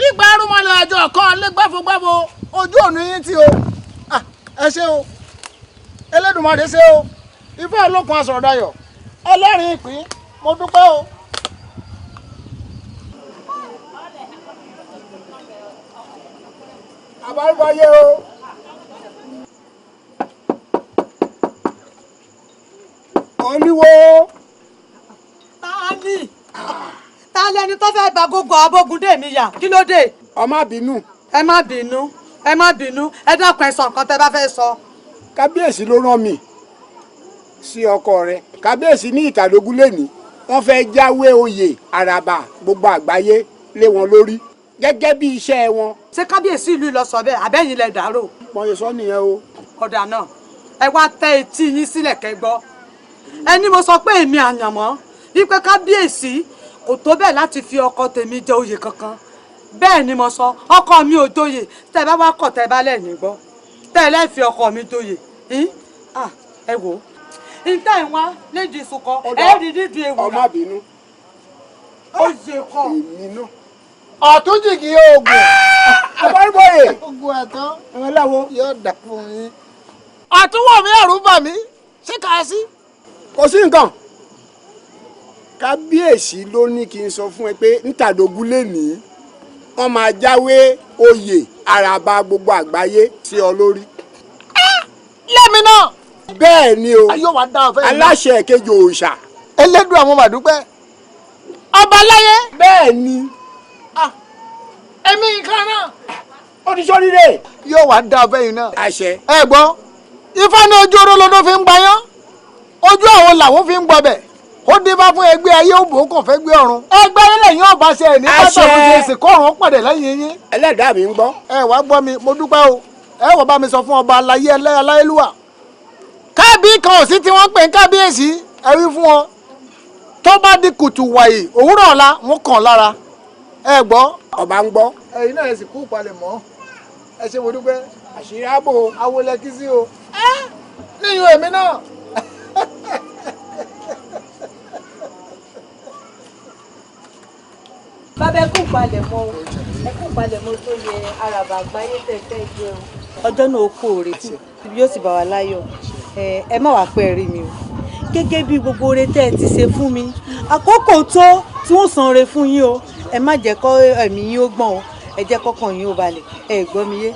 ìgbárùmọ̀ láàjì ọ̀kan lẹ́gbàfọ̀gbàfọ̀ ojú òní yín tí o ẹ ṣé o Elédùmarè ṣé o Ifá olókun asọ̀rọ̀dayọ̀ ẹlẹ́rìí ìpín mo dúpẹ́ o. àbáríwáyé o. olúwo. ta lẹni tó fẹ́ bá gbogbo abógundé mi yà kí ló dé. ọ má bínú. ẹ má bínú ẹ má bínú ẹ dákun ẹ sọ nǹkan tẹ́ bá fẹ́ sọ. kábíyèsí ló rán mi sí ọkọ rẹ kábíyèsí ní ìtàdógún lẹ́ni wọ́n fẹ́ jáwé oyè àràbà gbogbo àgbáyé lé wọn lórí gẹ́gẹ́ bí iṣẹ́ wọn. ṣé kábíyèsí ìlú lọ sọ bẹ́ẹ̀ àbẹ́yìn lẹ dàrú. mo yẹ sọ nìyẹn o. ọ̀dà náà ẹ wá tẹ etí yín sílẹ̀ kẹ́ gbọ́ ẹni mo sọ pé èmi àyànmọ́ wípé kábíyèsí kò tó bẹ́ẹ̀ láti fi ọkọ tèmi jẹ oyè kankan bẹ́ẹ̀ ni mo sọ ọkọ mi ò joyè tẹ́ bá wá kọ̀ tẹ́ bá lẹ́yìn gbọ́ tẹ́ lẹ́ fi ọkọ mi joyè ẹ wò ó ìta ìwá lédi ìsúkọ ẹ rí dídùn ewu. ọmọ bínú. ó yẹ kọ. èmi náà. ọ̀túnjìkì oògùn àbárúbọ̀yè. oògùn ẹ̀tọ́ ẹ̀mẹ́láwo yóò dà fún yín. àtúwọ̀ mi ẹ̀rù bà mí ṣé kà á sí. kò sí nǹkan. kábíyèsí ló ní kí n sọ fún ẹ pé nítàdógún lénìí wọ́n máa jáwé oyè àràbà gbogbo àgbáyé sí ọ lórí. lẹ́mi náà. bẹ́ẹ̀ ni o aláṣẹ ìkejì òòṣà. Elédùà àwọn màdúpẹ́. ọba láyé. bẹ́ẹ̀ ni. èmi nǹkan náà. ó ti sọ́rí rẹ̀. yóò wá dá ọbẹ̀ yìí náà. àṣẹ. ẹ gbọ́ Ifá ní ojú oró lọ́dún fi ń gbayán ojú àwọn làwọn fi ń gbọbẹ̀ ó dé bá fún ẹgbẹ́ ayé òbò kàn fẹ́ gbé ọ̀run. ẹgbẹ́ lẹ́yìn ọba ṣe ẹ̀ ní pátá fún ṣèṣì kọ́run pàdé lẹ́yìn yín. ẹlẹ́dàá mi ń gbọ́. ẹ wá gbọ́ mi mo dúpẹ́ o ẹ wọ́n bá mi sọ fún ọba aláyé aláyélúwà kábí kan ò sí tí wọ́n pè ń kábíyèsí ẹ wí fún wọn tó bá di kùtù wàyí òwúrọ̀ ọ̀la wọn kàn lára ẹ gbọ́ ọba ń gbọ́. ẹ̀yin náà ẹ sì kú palẹ̀ mọ́ ẹ ṣe mo dúpẹ́ àṣírí ààbò awolẹ́kí sí o níyùn èmi náà. bàbá ẹ kú palẹ̀ mọ́ ẹ kú palẹ̀ mọ́ tó yẹ àràbà àgbáyé tẹ̀tẹ̀ jẹun. ọjọ́ náà ó kú òre tí yóò sì bá wa láyọ̀ ẹ má wàá pẹ́ rí mi o gẹ́gẹ́ bí gbogbo oore tẹ́ ẹ ti ṣe fún mi àkókò tó tí wọ́n san oore fún yín o ẹ má jẹ́ kó ẹ̀mí yín ó gbọ̀n o ẹ jẹ́ kọ́kàn yín ó balẹ̀ ẹ gbọ́ mi yé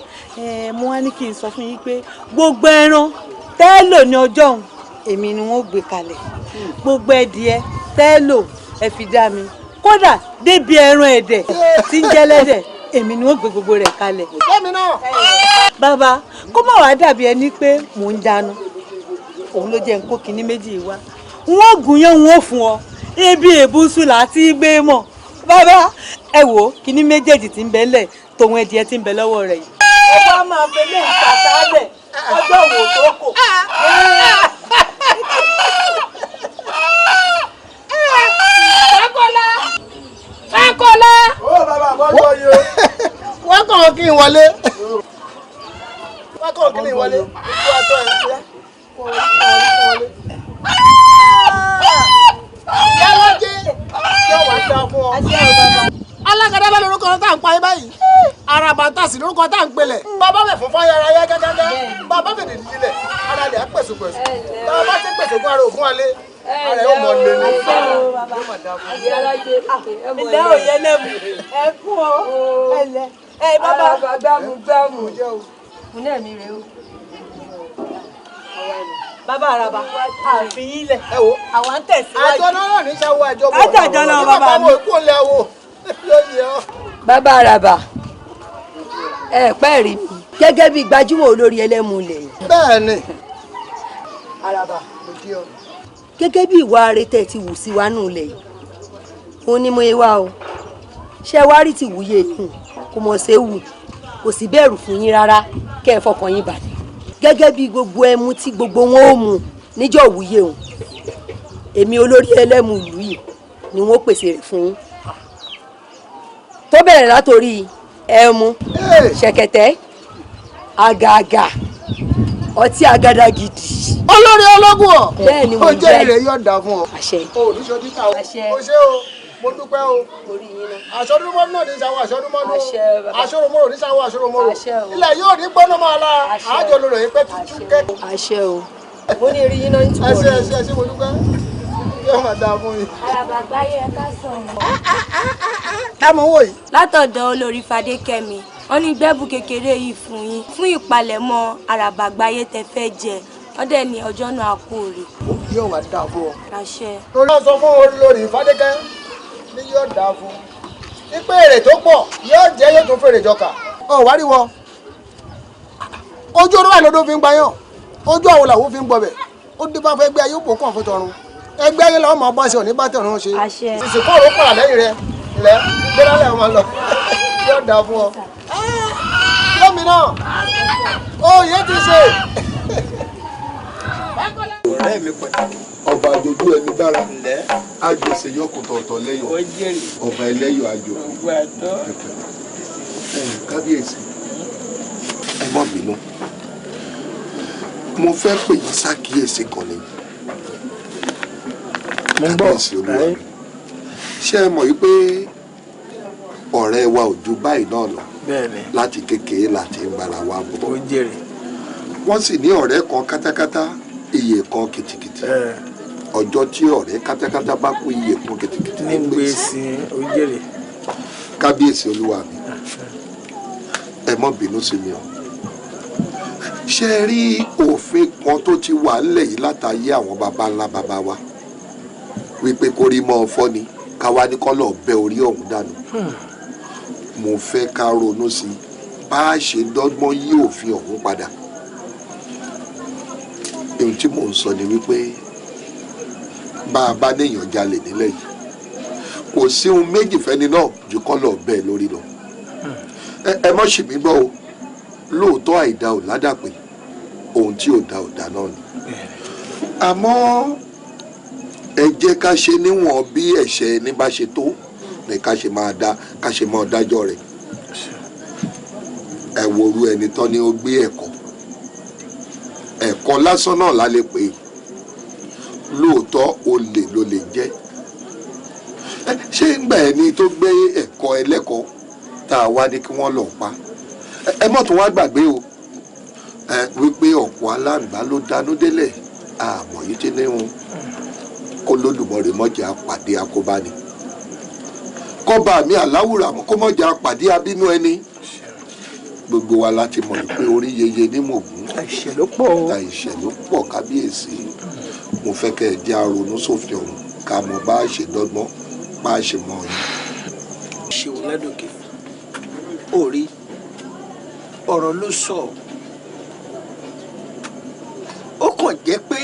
mo wá ní kí n sọ fún yín pé gbogbo ẹran tẹ́ ẹ lò ní ọjọ́ òun èmi ni wọ́n gbé kalẹ̀ gbogbo ẹdìẹ tẹ́ ẹ lò ẹ fi dá mi kódà débi ẹran ẹ̀dẹ̀ tí ń jẹ́lẹ́dẹ̀ èmi ni wọ́n gbé gbogbo rẹ̀ kalẹ̀. lẹ́mi náà. bàbá kó má wàá dàbí ẹni pé mò ń dáná òun ló jẹ́ nǹkó kínní méjì wá wọ́n gùn yán wọn ò fún ọ ebi èbúsù láti gbé mọ̀ bàbá ẹ wò ó kínní méjèèjì tí ń bẹ lẹ̀ tòun ẹdìẹ tí ń bẹ lọ́wọ́ rẹ̀ yìí. ẹ bá máa fẹ́ lé ìtàtàlẹ̀ ọjọ́ wo tó kò. Fákọ́lá. Ó bàbá àbọ̀jọ́ yìí o. Wọ́n kàn kí n wọlé. Wọ́n kàn kí n wọlé. Ikú àtọ̀ ẹ̀ ṣe. Yálà jẹ́ yóò wá dá fún ọ. Alágàdá bá lórúkọ tá à ń pa ẹ báyìí. Àràbà tàsí lórúkọ tá à ń pelẹ̀. Bàbá bẹ̀ fún fáyàrá yá gágágá. Bàbá bẹ̀ dè nílẹ̀. Ara rẹ̀ á pẹ̀sùpẹ̀sù. Bàbá ti pẹ̀sùpẹ̀ ara ògùn alẹ́. Ara yóò mọ lé ní. Ilé òye lẹ́mu ẹ kún ọ ẹlẹ ẹ bàbá gbàmù mo ní ẹ̀mí rẹ o. bàbá àràbà àfin ilẹ̀ àwọn ń tẹ̀síwájú. àjọ náà ní sáwọ́ àjọ bọ̀ àjọ náà bàbá mi. bàbá àràbà ẹ pẹ́ rí mi gẹ́gẹ́ bí gbajúmọ̀ olórí ẹlẹ́mu ilẹ̀ yìí. bẹ́ẹ̀ ni àràbà ló kí ọ. gẹ́gẹ́ bí ìwà arẹtẹ̀ ti wù sí wa nù ilẹ̀ yìí òun ni mo yẹ wá o ṣé wá rí ti wúyẹ yìí kò mọ̀ ṣe wù kò sì bẹ̀rù fún yín rárá kẹ́ ẹ fọkàn yín balẹ̀ gẹ́gẹ́ bí gbogbo ẹmu tí gbogbo wọn ó mu níjọ́ wúyẹ òun èmi olórí ẹlẹ́mu ìlú yìí ni wọ́n pèsè rẹ̀ fún yín. tó bẹ̀rẹ̀ látòrí ẹmu ṣẹ̀kẹ̀tẹ̀ àgàgà ọtí àgàdà gidi. olórí ológun ọ bẹ́ẹ̀ ni mo ó jẹ́ jẹ́ ìrẹ̀ yóò dà fún ọ. àṣẹ. o ò ní sọ títà o. àṣẹ. o ṣé o mo dúpẹ́ o. orí yín náà. aṣọ́dúnmọ́dún náà ní sáwọ́ aṣọ́dúnmọ́dún. àṣẹ bàbá. aṣọ́rọ̀mọ́rọ̀ ní sáwọ́ aṣọ́rọ̀mọ́rọ̀. àṣẹ o. ilẹ̀ yóò ní gbọ́nà máa la àjọ lórí ẹ̀ pẹ́ tuntun kẹ́. àṣẹ o. mo ní eré yín náà ń túbọ̀ ẹ ṣé mo dúpẹ́ yóò máa dáa fún mi. Àràbà Àgbáyé ẹ ká sọ̀rọ̀. táwọn wò yìí. látọ̀dọ̀ olórí Fadékẹ́mi wọ́n ní gbẹ́bù kékeré yìí fún yín fún ìpalẹ̀mọ́ Àràbà Àgbáyé tẹ fẹ́ jẹ wọ́n dẹ̀ ní ọjọ́ náà kú rè. yóò wá dáa fún ọ. àṣẹ. torí wọ́n sọ fún olórí Fadékẹ́ ní yóò dáa fún pípé èrè tó pọ̀ yóò jẹ́ yóò tún fèrè jọkà. ọ wá rí wọn ojú olúwa lọ́dọ̀ fi ń gbayàn ojú àwọn làwọn fi ń gbọbẹ̀ ó dé bá fẹ́ gbé ayé òpó kàn fún tọrun ẹgbẹ́ ayé làwọn máa bá ṣe òní bá tẹ̀rùn ṣe ìsìnkú ọ̀rọ̀ pàrà lẹ́yìn rẹ ilẹ̀ gbẹ́rẹ́lẹ̀ ọmọ lọ yóò dáa fún ọ. lómi náà oyè ti ṣe. ọ̀rẹ́ mi pàtàkì ọba àjòjú ẹni dára àjòsè yọkùtọ̀ọ̀tọ̀ lẹ́yọ̀ ọba ẹlẹ́yọ̀ àjò kábíyèsí ẹ má bínú mo fẹ́ pè yín ṣàkíyèsí kan ni kábíyèsí olúwa mi ṣé ẹ mọ̀ wípé ọ̀rẹ́ wa ò ju báyìí náà lọ láti kékeré láti ń bára wa bọ̀ wọ́n sì ní ọ̀rẹ́ kan kátákátá iye kan kìtìkìtì ọjọ́ tí ọ̀rẹ́ kátákátá bá kú iye kan kìtìkìtì ní gbèsè ojèrè kábíyèsí olúwa mi ẹ má bínú sí mi o ṣe rí òfin kan tó ti wà nílẹ̀ yìí látàyé àwọn baba ńlá baba wa wípé kó rí mọ́ ọ fọ́ ni káwa ní kọ́ lọ́ọ́ bẹ́ orí ọ̀hún dànù mo fẹ́ ká ronú sí i bá a ṣe dọ́gbọ́n yí òfin ọ̀hún padà ohun tí mò ń sọ ni wípé bá a bá níyàn jalè nílẹ̀ yìí kò sí ohun méjì fẹ́ni náà ju kọ́ lọ́ọ́ bẹ́ẹ̀ lórí lọ ẹ mọ́ ṣì mí gbọ́ o lóòótọ́ àìdá ò ládàpé ohun tí ò dá ò dá náà ni àmọ́ ẹ jẹ́ ká ṣe níwọ̀n bí ẹ̀ṣẹ̀ ẹni bá ṣe tó ní ká ṣe máa dájọ́ rẹ̀ ẹ worú ẹni tán ni ó gbé ẹ̀kọ́ lásán náà la lè pè é lóòótọ́ olè ló lè jẹ́ ṣé ìgbà ẹni tó gbé ẹ̀kọ́ ẹlẹ́kọ̀ọ́ tá a wá ní kí wọ́n lọ pa ẹ mọ̀ tó wá gbàgbé o wípé ọ̀pọ̀ aláǹgbá ló dánú délẹ̀ àmọ́ yìí ti ní wọn kó lódùmọ̀rè mọ̀jà pàdé àkóbá ni kọ́ba mi àláwùrà kó mọ̀jà pàdé abínú ẹni gbogbo wa láti mọ̀ pé orí yeye ní mògún àìṣẹ̀ ló pọ̀ kábíyèsí mo fẹ́ kẹ́ ẹ jẹ́ àrònú sófin ọ̀hún ká mọ̀ bá a ṣe dọ́gbọ́n bá a ṣe mọ̀ yín. ṣeun ládòkè ó rí ọ̀rọ̀ ló sọ ó kàn jẹ́ pé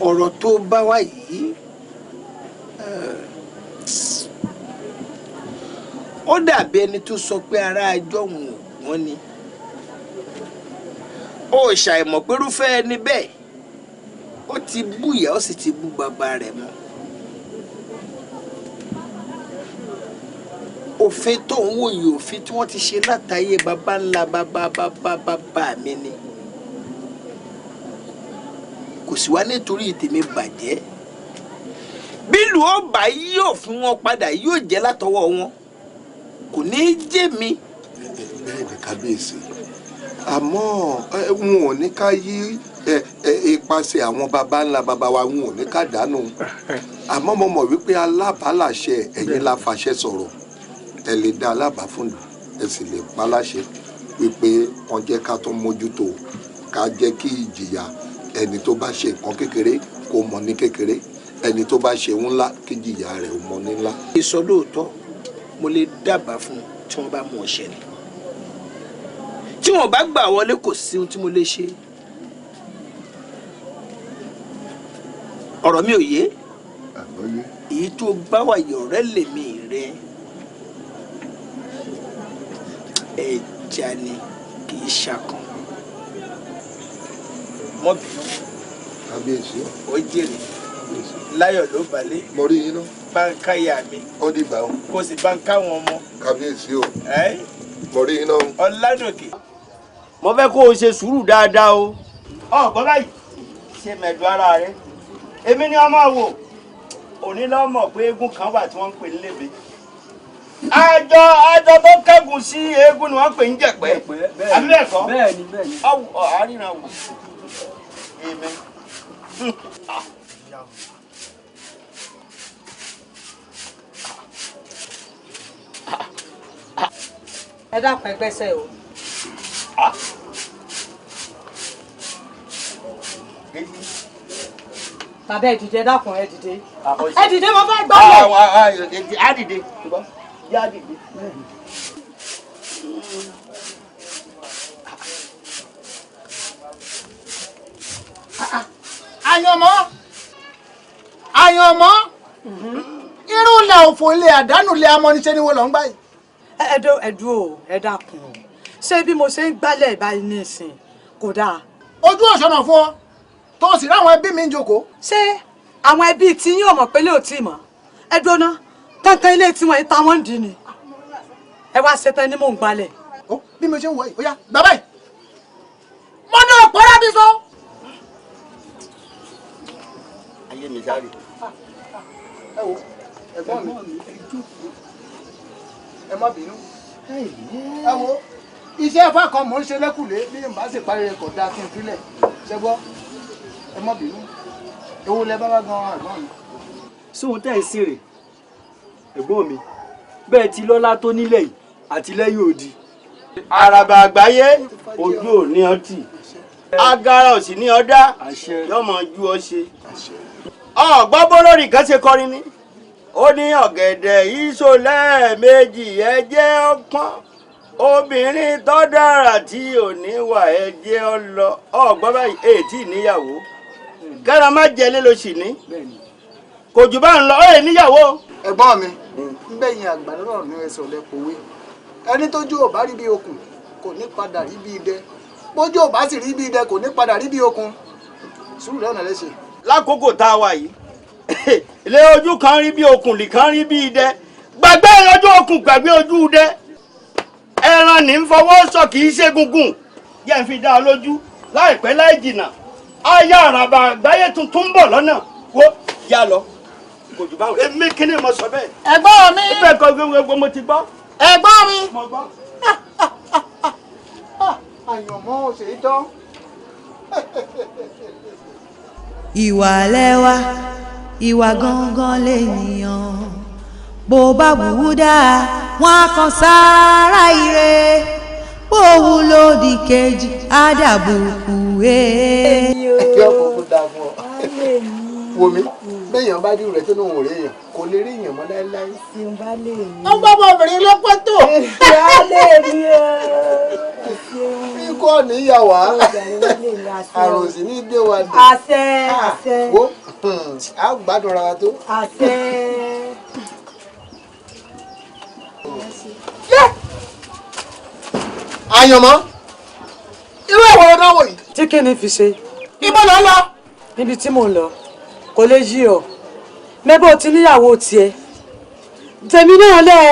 ọ̀rọ̀ tó bá wá yìí ó dàbí ẹni tó sọ pé ará ajọ́ òun ò wọ́n ni ó ṣàìmọ̀ pérúfẹ́ ẹni bẹ́ẹ̀ ó ti bú ìyá ó sì ti bú bàbá rẹ̀ mọ́ òfin tó ń wò yìí òfin tí wọ́n ti ṣe látàyè bàbá ńlá bàbá mi ni kò sí wá nítorí tèmi bàjẹ́ bílù ọba yóò fún wọn padà yóò jẹ́ látọwọ́ wọn kò ní í jẹ́ mi. bẹ́ẹ̀ ni kábíyèsí àmọ́ wọn ò ní ká yí ipasẹ̀ àwọn baba ńlá baba wa wọn ò ní ká dànù àmọ́ mo mọ̀ wípé alábàálàṣẹ ẹ̀yin la fàṣẹ sọ̀rọ̀ ẹ lè dá alábàá fún lù ẹ sì lè pa láṣẹ wípé wọ́n jẹ́ ká tó mójútó ká jẹ́ kí ìjìyà ẹni tó bá ṣe nǹkan kékeré kó mọ̀ ní kékeré ẹni tó bá ṣe ńlá kí ìjìyà rẹ̀ ó mọ̀ ní ńlá. ìsọ lóòótọ́ mo lè dábàá fún tí wọ́n bá mú ọṣẹ ni tí wọ́n bá gbà wọlé kò sí ohun tí mo lè ṣe ọ̀rọ̀ mi ò yé èyí tó bá wà yọ̀rẹ́ lèmi rẹ ẹja ni kì í ṣàkàn mọ́ bínú kábíyèsí ó jèrè láyọ̀ ló balẹ̀. mo rí yín náà. bá ń ká ìyá mi. ó dìgbà o. kò sì bá ń ká wọn mọ. kábíyèsí o. mo rí iná. ọ̀làdòkè. mo fẹ́ kó o ṣe sùúrù dáadáa o. ọ̀gbọ́n báyìí ṣe mẹ̀dùn ara rẹ. èmi ni ọmọ wò òní lọ́mọ̀ pé eégún kan wà tí wọ́n ń pè ní lébè. àjọ tó kẹ́gùn sí eégún ni wọ́n pè ń jẹ̀pẹ́. àbí bẹ́ẹ̀ kọ́? bẹ́ẹ̀ni. àríran wò. èmi. ẹ dákun ẹgbẹ́sẹ̀ o. tàbí ẹ dìde dákun ẹ dìde. ẹ dìde mo fẹ́ gbọ́ lẹ̀. á dìde yá dìde. àyànmọ́ irú ilẹ̀ òfò ilẹ̀ àdánù ilẹ̀ amọ́niṣẹ́ ni wọ́n lọ ń gbá yìí. ẹdùn o ẹ dákun o ṣé bí mo ṣe ń gbálẹ̀ báyìí nísìn kò dáa. ojú òṣùnà fún ọ tó o sì ráwọn ẹbí mi ń jókòó. ṣé àwọn ẹbí tí yín ò mọ̀ pé lè ò tí ì mọ̀ ẹ dúná kankan ilé tí wọ́n yìí ta wọ́n ń dì ní ẹ wá ṣetán ní mò ń gbálẹ̀. bí mo ṣe ń wọ yìí ó yá bàbá yìí mo ní ọ̀pọ̀ rábí sọ. ayé mi sáré. ẹ wo ẹ̀gbọ́n mi ẹ má bínú. ẹ wo iṣẹ́ ẹ̀fọ́ kan mò ń ṣe lẹ́kùlé bí n bá sì parí rẹ̀ kò dáa kí n filẹ̀ ṣe gbọ́ ẹ má bínú ewu lẹ bá wá gan ẹ̀gbọ́n mi. sóhun tẹ́ ẹ̀ sí rè ẹ̀gbọ́n mi bẹ́ẹ̀ ti lọ́lá tó nílẹ̀ yìí àti lẹ́yìn òdì. àràbà àgbáyé ojú ò ní ọtí agara ò sì ní ọdá yọmọ ju ọ ṣe. ọgbọ́n bólórí kan ṣe kọrin ni ó ní ọ̀gẹ̀dẹ̀ ìṣó lẹ́ẹ̀mejì ẹ jẹ́ ọpọ́n obìnrin tó dára tí ò ní wà ẹ jẹ́ ọ lọ ọgbọ́n báyìí ètí níyàwó kẹ́ra má jẹ lé ló sì ní kò jù bá ń lọ ẹ̀ níyàwó. ẹ̀gbọ́n mi ń bẹ̀yìn àgbà lọ́rọ̀ ní ẹsẹ̀ ọ̀lẹ́pọ̀wé ẹni tójú ò bá rí bí okùn kò ní padà rí bí idẹ bójú ò bá sì rí bí idẹ kò ní padà rí bí okùn sùúrù lọ́nà lẹ́sẹ̀. lákòókò tá a wà yìí ilé ojú kan rí bí okùn lìkan rí bí idẹ gbàgbé ojú okùn gbàgbé ojú idẹ ẹran ní ń fọwọ́ sọ kì í ṣe gungun yẹn fi dá ọ lójú láìpẹ́ láì jìnnà ayé àràbà àgbáyé tuntun ń bọ̀ lọ́nà wo yá lọ kò jù báwọn èmi kí ni mo sọ bẹ́ẹ̀. ẹ̀gbọ́n mi. bẹ́ẹ̀ kọ́ gbogbo mo ti gbọ́. ẹ̀gbọ́n mi. mo gbọ́. àyànmọ́ òṣèré tán. ìwà lẹ́wà ìwà gangan lènìyàn bó bá wù ú dáa wọn á kan sáárá ire bó wù lòdì kejì á dàbùkù ẹ. ẹ̀kẹ́ ọ̀pọ̀ dáa fún ọ. wò mí béèyàn bá dìrò rẹ tó lóun ò rí èèyàn kò lè rí èèyàn mọ́ láéláé. ṣeun bá lè rí. ó ń bọ́ ọmọbìnrin lọ́pọ̀ tó. bá lè rí ẹ. ikú ọ̀nì ìyá wa àrùn sì ní gbé wa dé. àṣẹ àṣẹ. wo a gbádùn ara wa tó. àṣẹ. àyànmọ́ irú ẹ̀wọ̀n ọ̀dọ́ wò yìí. tí kí ni fi ṣe. ibo ló ń lọ. níbi tí mò ń lọ kò lè yí ọ mẹ́bọ̀ tí níyàwó tiẹ̀ tèmi náà lẹ́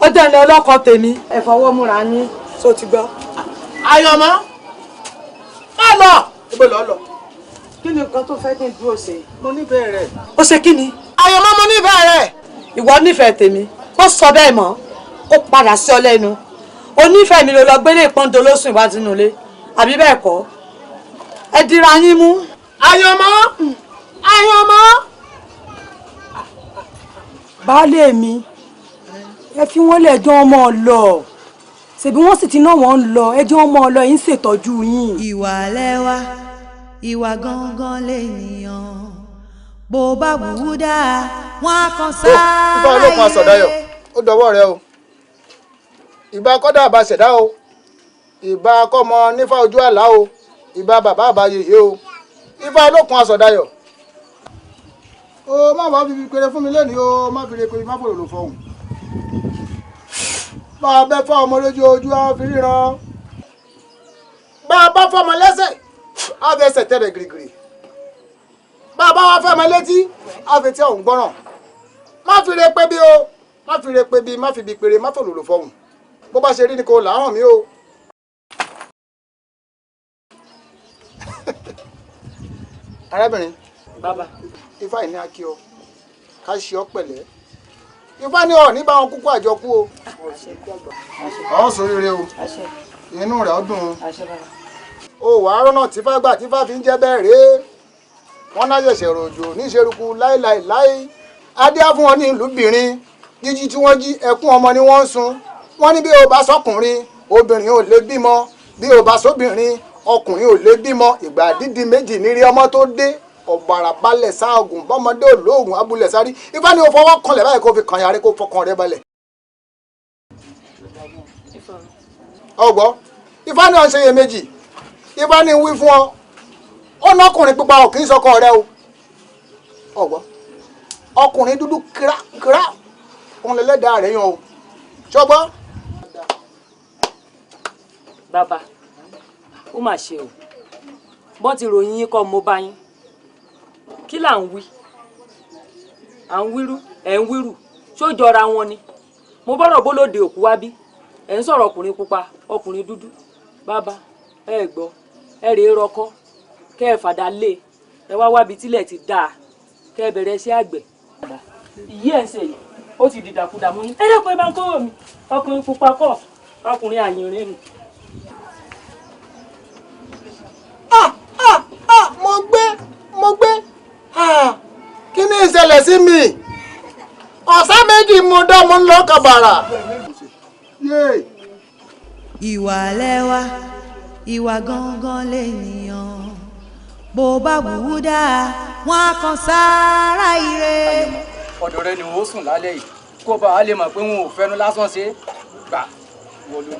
ọdẹ ilẹ̀ ọlọ́kọ tèmi ẹ fọwọ́ múra ní tó ti gbọ́. àyànmọ́ má lọ. ibo ló ń lọ. kí ni nǹkan tó fẹ́ kí n dúró ṣe. mo nífẹ̀ẹ́ rẹ̀. ó ṣe kí ni. àyànmọ́ mo nífẹ̀ẹ́ rẹ̀. ìwọ nífẹ̀ẹ́ tèmi ó sọ bẹ́ẹ̀ mọ́ ó padà sí ọ lẹ́nu onífẹ̀ẹ́ mi ló lọ gbélé ìpọ́ndó lóṣù ìwádìí nulẹ̀ àbí bẹ́ẹ̀ kọ́ ẹ dira yín mú. àyànmọ́ àyànmọ́. baálé mi ẹ fi wọ́n lẹ̀ jọ́ ọmọ lọ ṣèbí wọ́n sì ti ná wọn lọ ẹ jẹ́ ọmọ lọ yín ṣètọ́jú yín. ìwà lẹ́wà ìwà gangan lènìyàn bó bá wù ú dáa wọn á kan sáárá ìbá olókun àsọdáyọ̀ ó dọwọ́ rẹ o ìbá kọ́dà àbá ṣẹ̀dá o ìbá kọ́mọ nífà ojú àlá o ìbá bàbá àbá yèyé o ìbá olókun àsọdáyọ̀ o má wàá fi péré fún mi lónìí o má fi reko má fòrò lò fọhùn bá a bẹ fọ ọmọ lójú ojú á fi ríran bá a bá fọmọ lẹ́sẹ̀ á fẹsẹ̀ tẹ̀rẹ̀ gírígírí bá a bá wá fọmọ létí á fi tí ọ̀hún gbọ́ràn má fi re pé bí o má fi re pé bí má fi bí péré má fòlòlò fọhùn bó bá ṣe rí ni kò là á hàn mí o. arábìnrin bàbá ifá yìí ní akí ọ ká ṣe ọ pẹ̀lẹ́ ifá ní ọ ní bá wọn kúkú àjọkú o ọ sóríire o inú rẹ̀ ó dùn o wàá rọ́nà tífá gbà tífá fi ń jẹ́ bẹ́ẹ̀ rèé wọ́n náà ṣẹ̀ṣẹ̀ rọ̀jò níṣerúkú láéláéláé adíá fún wọn ní ìlúbìnrin jíjí tí wọ́n jí ẹkún ọmọ ni wọ́n ń sun wọ́n ní bí o bá sọkùnrin obìnrin ò lè bímọ bí o bá sóbìnrin ọkùnrin ò lè bímọ ìgbà dídí méjì nírí ọmọ tó dé ọ̀bàrà balẹ̀ sáàgùn bọ́mọdé olóògùn abúlé sárí ifá ni o fọwọ́ kanlẹ̀ báyìí kó fi kàn yàrá kó fọkàn rẹ balẹ̀. ọgbọ́ ifá ni ọ̀ ń ṣe iyèméjì ifá ni wí fún ọ ó nọkùnrin pípa ọ̀ kì í sọkọ rẹ o ọgbọ́ ọkùnrin dúdú kírákírá òun lẹ́lẹ́dàá rẹ̀ yan o ṣọgbọ́. bàbá ó mà ṣe o bọ́n ti ròyìn yín kọ́ mo bá yín kí là ń wí à ń wírú ẹ̀ ń wírù ṣó jọra wọn ni mo bọ́rọ̀ bólóde òkú wá bí ẹ̀ ń sọ̀rọ̀ ọkùnrin pupa ọkùnrin dúdú bàbá ẹ gbọ́ ẹ rèé rọkọ́ kẹ́ ẹ fàdà lé ẹ wá wábi tílẹ̀ ti dáa kẹ́ ẹ bẹ̀rẹ̀ sí àgbẹ̀ ìyí ẹ̀ ń ṣe yìí ó ti dìdàkudà mú yín ẹ dẹ́kun ẹ bá ń kówó mi ọkùnrin pupa kọ́ ọkùnrin àyìnrín mi. mo gbé kí ni ìṣẹ̀lẹ̀ sí mi ọ̀sán méjì mo dán mo ń lọ kàbàrà. ìwà lẹ́wà ìwà gangan lènìyàn bó bá wù ú dáa wọn á kan sáárá ire. ọ̀dọ̀ rẹ ni wọ́n sùn lálẹ́ yìí kó bá a lè mọ̀ pé wọn ò fẹ́nu lásán ṣe gbà wọlé.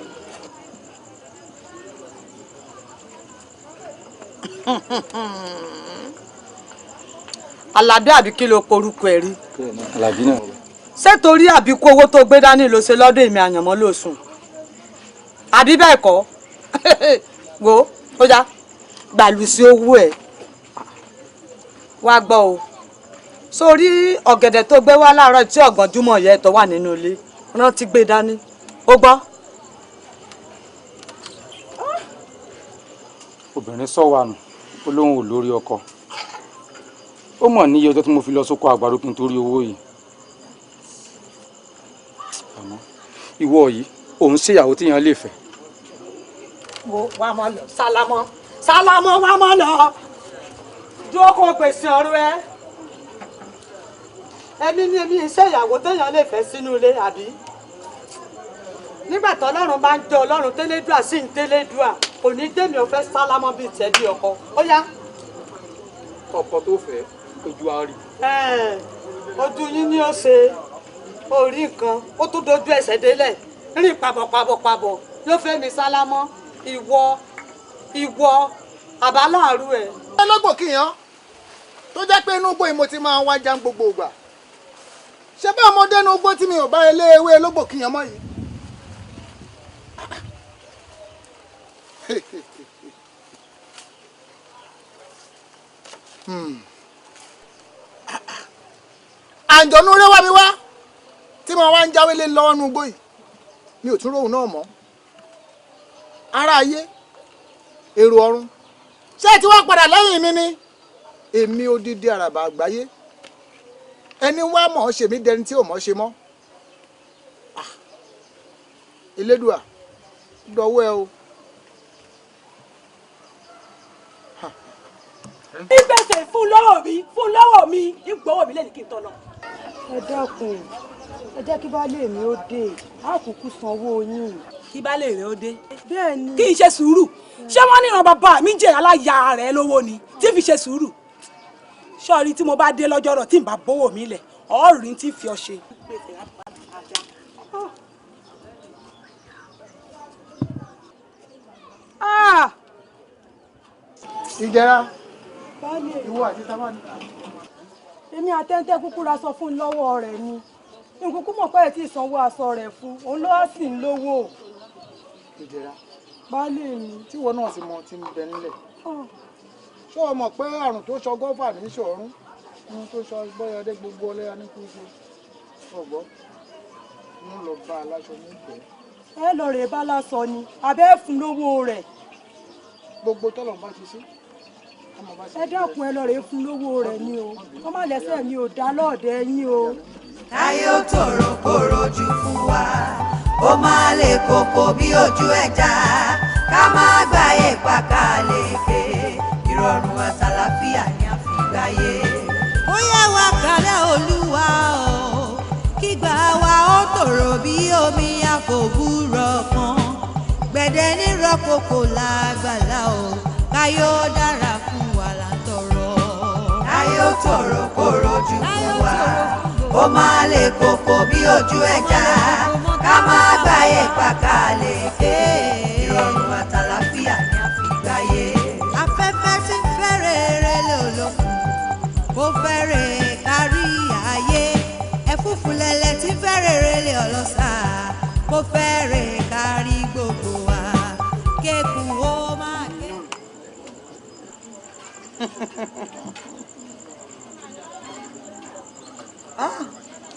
Àlàbí àbí kí ló porúkọ ẹ rí. Àlàbí náà. ṣé torí àbíkú owó tó gbé dání ló ṣe lọ́dọ̀ èmi àyànmọ́ ló sùn àbí bẹ́ẹ̀ kọ́ wo ó já gbàlù sí owó ẹ̀ wá gbọ́ o sórí ọ̀gẹ̀dẹ̀ tó gbé wá láàárọ̀ tí ọ̀gànjúmọ̀ yẹ tó wà nínú ilé rántí gbé dání ó gbọ́. obìnrin sọ wà nù ó lóun ò lórí ọkọ ó mọ̀ níye ọjọ́ tí mo fi lọ sóko àgbàdo kí n torí owó yìí àmọ́ ìwọ yìí òun ṣèyàwó tíyan lè fẹ́. wo wá mọ lọ sálámọ wá mọ lọ dúró kó pèsè ọ̀rọ̀ ẹ ẹni ní èmi iṣẹ́ ìyàwó téèyàn lè fẹ́ sínú ilé àbí nígbà tó ọlọ́run bá ń jẹ́ ọlọ́run tẹ́lẹ́dùà sí ń tẹ́lẹ́dùà kò ní tèmi ò fẹ́ sálámọ bíi tẹ́bí ọkọ ó yá. ọkọ tó fẹ́ ojú àárí. ojú yín ni ó ṣe orí nǹkan ó tún dojú ẹsẹ̀ délẹ̀ rìn pàbọ̀ ló fẹ́ mi sálámọ́ ìwọ àbáláàrú ẹ̀. ọlọ́gbò kìyàn tó jẹ́ pé inú igbó yìí mo ti máa wá já gbogbo ìgbà ṣé bá ọmọdé inú igbó tí mi ò bá ilé ewé ológbò kìyàn mọ́ yìí. àǹjọ̀nú rẹ̀ wá mi wá tí mo wá ń jáwé lé lọ́wọ́ nú igbó yìí mi ò tún róhùn náà mọ́ ará ayé èrò ọ̀run ṣé tí wọ́n padà lẹ́yìn mi ni èmi odidi àràbà àgbáyé ẹni wá mọ̀ ọ́ ṣe mí dẹni tí ò mọ̀ ṣe mọ́ elédùà dọwọ́ ẹ o. ìgbésẹ̀ fún lọ́wọ́ mi ìgbọ́wọ́ mi lẹ́nu kí n tọ́ lọ. ẹ dákun ẹ jẹ́ kí baálé mi ó dé á kúkú sanwó yín. kí baálé rẹ ó dé. bẹ́ẹ̀ ni. kí n ṣe sùúrù ṣé wọ́n ní ìran bàbá mi jẹ́ aláya rẹ̀ lówó ni tí fi ṣe sùúrù. sọ́ọ̀rí tí mo bá dé lọ́jọ́ rọ̀ tí n bá bówó mi lẹ̀ ọ̀ọ́rìn tí fi ọ ṣe. ìjẹra ìwọ àti sábàánì. èmi àtẹ́ńtẹ́ kúkú ra sọ fún un lọ́wọ́ rẹ̀ ni nkúkú mọ̀ pé ẹ̀ tí ì sanwó aṣọ rẹ̀ fún òun ló wá sì ń lówó. ìjẹra baálé mi. tíwọ náà sì mọ ti ń bẹ nílẹ̀ ṣé o mọ̀ pé àrùn tó sọ gọ́fà ní ṣọ̀run ohun tó sọ bọ́yọdé gbogbo ọlẹ́yà ní kúkú ọgbọ mo lọ bá aláṣọ nígbẹ. ẹ lọ rè bá lásọ ni abẹ́ fún lówó rẹ̀. gbogbo tọ́lọ̀ bá ti ṣe. ẹ dákun ẹ lọ rè fún lówó rẹ̀ ni o wọ́n má lẹ́sẹ̀ mi ò dá lọ́ọ̀dẹ yín o. káyé ó tòrò kó rojú fún wa ó máa lè kókó bí ojú ẹja ká má gbáyé pàkàlẹ́kẹ ìrọ̀rùn àtàlàfíà ni a fi gbáyé. ó yẹ wá kálẹ̀ olúwa o kígbà wa ó tòrò bí omi àfòbúrọ̀ kan gbẹ̀dẹ̀ nírọ̀ kòkò lágbàlá o káyé ó dára fún wa là ń tọrọ. káyé ó tòrò kó rojú fún wa ó máa lè kókó bí ojú ẹja ká má gbáyé pàkàlẹ́kẹ ìrọ̀rùn àtàlàfíà ni a fi gbáyé. afẹ́fẹ́ tí ń fẹ́ rere lòlòkùn kó fẹ́rẹ̀ kárí ayé ẹ̀fúùfù lẹ̀lẹ̀ tí ń fẹ́ rere lè ọlọ́sà kó fẹ́rẹ̀ kárí gbogbo wa kékun ó máa ké.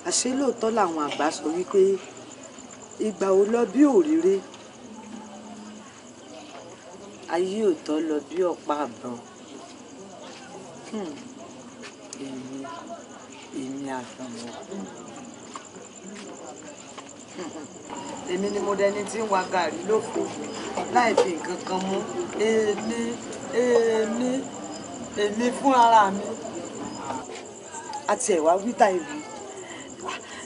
àṣé lóòótọ́ làwọn àgbà sọ wípé ìgbà ò lọ bí òréré ayé òótọ́ lọ bí ọ̀pá àbọ̀n èmi àfàmọ́ èmi ni mo dẹni tí ń wa gàrí lóko láì fi nǹkan kan mú èmi fún ara mi àti ẹ̀wà wíta ìwé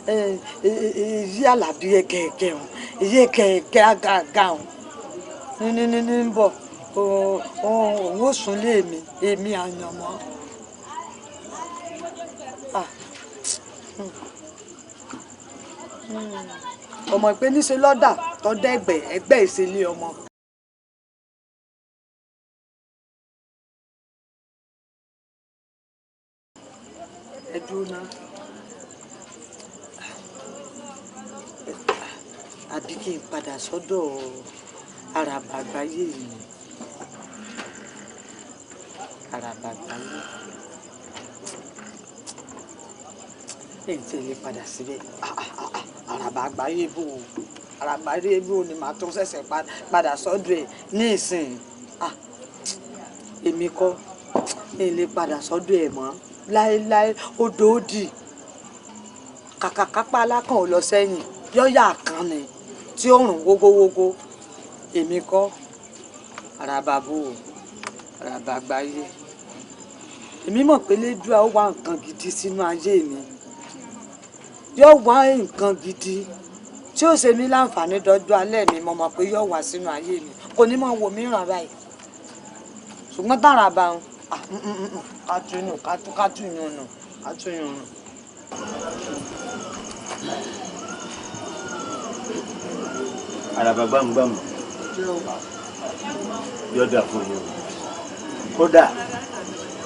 èyí àlàbí ẹ̀kẹ̀ẹ̀kẹ̀ ọ̀hún èyí ẹ̀kẹ̀ẹ̀kẹ̀ àgàgà ọ̀hún ní ń bọ̀ òun ó sùn lé èmi àyànmọ́. ọmọ ìpè níṣe lọ́dà tọ́dọ̀ ẹgbẹ́ ìṣẹ̀lẹ̀ ọmọ. ẹ dúró náà àbí kí n padà sọ́dọ̀ àràbà àgbáyé yìí àràbà àgbáyé èyí tí èyí padà síbẹ̀ àràbà àgbáyé bò ó àràbà àgbáyé bò ó ni màá tún ṣẹ̀ṣẹ̀ padà sọ́dọ̀ ẹ̀ ní ìsìn èmi kọ́ èyí lè padà sọ́dọ̀ ẹ̀ mọ́ láéláé odò òdì kàkà kápá alákàn ò lọ sẹ́yìn yọ́yà kan ni tí ó rùn wógówógó èmi kọ́ àràbà bò ó àràbà àgbáyé èmi mọ̀ pé lédùá ó wá nǹkan gidi sínú ayé mi yóò wá nǹkan gidi tí ó ṣe mí láǹfààní dọ́jú alẹ́ mi mo mọ̀ pé yóò wá sínú ayé mi kò ní máa wò mí ràn báyìí ṣùgbọ́n tára bá ń kátúyún nù. àràbà gbàmùgbàmù yóò dà fún yín kódà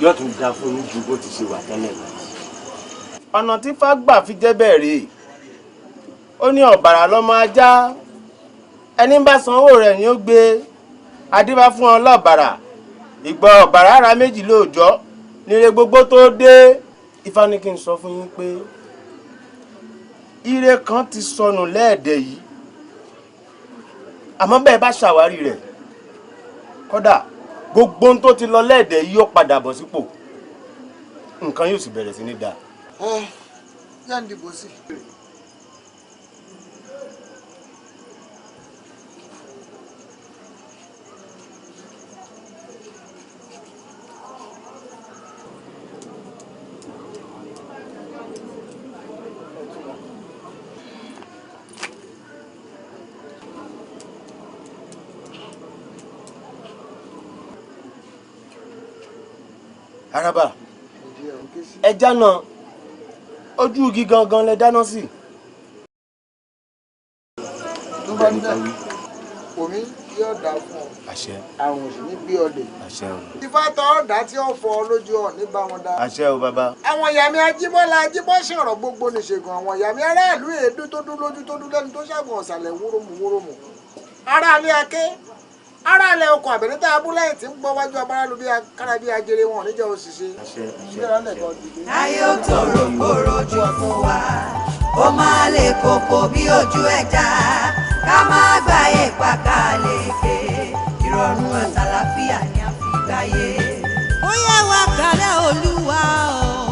yóò tún dà fún yín ju bó ti ṣe wà tẹ́lẹ̀ lọ. ọ̀nà tí fágbà fi jẹ́ bẹ́ẹ̀ rèé ó ní ọ̀bàrà lọ́mọ ajá ẹni bá sanwó rẹ̀ ni ó gbé adébá fún ọ lọ́bàrà ìgbà ọ̀bàrà ara méjì lóòjọ́ nílé gbogbo tó dé Ifá ní kí n sọ fún yín pé ire kan ti sọnù lẹ́ẹ̀dẹ̀ yìí àmọ́ bẹ́ẹ̀ bá ṣàwárí rẹ̀ kódà gbogbo ohun tó ti lọ lẹ́ẹ̀dẹ̀ yìí yóò padà bọ̀ sípò nǹkan yóò sì bẹ̀rẹ̀ sí ní dáa. yá ń dìbò sí. Araba ẹja náà ojú igi gangan lẹ dáná sí. tó bá ń bẹ omi yóò dá fún ọ àṣẹ àrùn òsì ní bí ọdẹ àṣẹ o. Ifá tọ́ ọ̀dà tí ó fọ lójú ọ̀ nígbà wọn dá. àṣẹ o bàbá. àwọn ìyàmí ajíbọ́lá ajíbọ́sẹ̀ ọ̀rọ̀ gbogbo nìṣègùn àwọn ìyàmí aráàlú èédú tó dún lójú tó dún lẹ́nu tó ṣàgùn ọ̀sàlẹ̀ wúrómù aráàlú ake aráàlú ọkọ̀ àbẹ̀rẹ̀tà abúlé tí ń gbọ́ wájú abáráàlú bí akára bí ajere wọn níjẹ́ òṣìṣẹ́. ayé ó tòrò kó rojú fún wa kó má lè kókó bí ojú ẹja ká má gbáyé pàkàlẹ́kẹ̀ ìrọ̀rùn àtàlàfíà ni a fi gbáyé. ó yẹ wá kálẹ̀ olúwa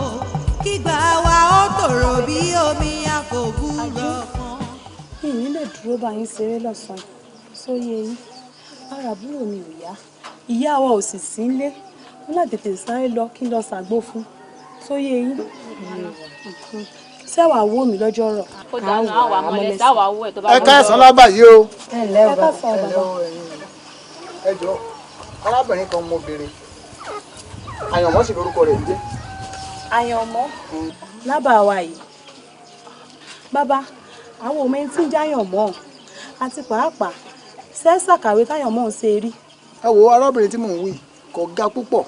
o kígbà wa ó tòrò bí omi àfògùrọ̀ kan. ìyìn lè dúró bá yín ṣeré lọ́sàn-án sóyè yín ara àbúrò mi ò yá ìyá wa ò sì sí nílé wọn láti tètè sáré lọ kí n lọ ṣàgbó fún sóyè yín sẹ́wà wò mí lọ́jọ́ rọ̀. ó dáná àwọn àmọ́lẹ̀ sáwà wò ẹ̀ tó bá wọ́n. ẹ káàsán lábà yìí o. ẹ ǹlẹ́ o bàbá. ẹ jọ arábìnrin kan mo béèrè àyànmọ́ sì lórúkọ rẹ̀ ń jẹ́. àyànmọ́ lábàá wa yìí bàbá àwọn ọmọ ẹni tí ń jáyànmọ́ àti pàápàá sẹ́sà kàwé táyànmọ́ ń ṣe rí. ẹ wo arábìnrin tí mò ń wí kò ga púpọ̀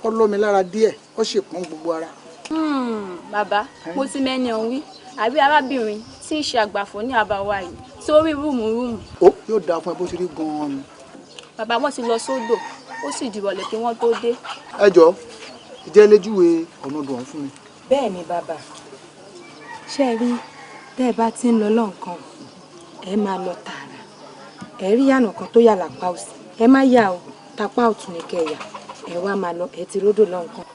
ó lómi lára díẹ̀ ó sì pọ́n gbogbo ara. Bàbá mo ti mẹ́ni ọ̀hún wí àbí arábìnrin tí ń ṣe àgbàfọ̀ ní àbáwá yìí tí ó rí rúùmù. ó yóò dáa fún ẹ bó ṣe rí gan-an ni. Bàbá wọn ti lọ sódò ó sì dìrọ̀lẹ́ kí wọ́n tó dé. ẹ jọ ìjẹ́ lójúwe ọ̀nà ọdún ọ̀hún fún mi. bẹ́ẹ̀ ni bàbá ṣe rí tẹ́ ẹ bá ti ń lọ lọ́nkàn ẹ máa lọ tààrà ẹ rí yànà kan tó yà lápá òsì ẹ má yà ó tapá ọ̀tún ní kẹyà ẹ wá máa lọ ẹ ti ródò lọ́nkàn.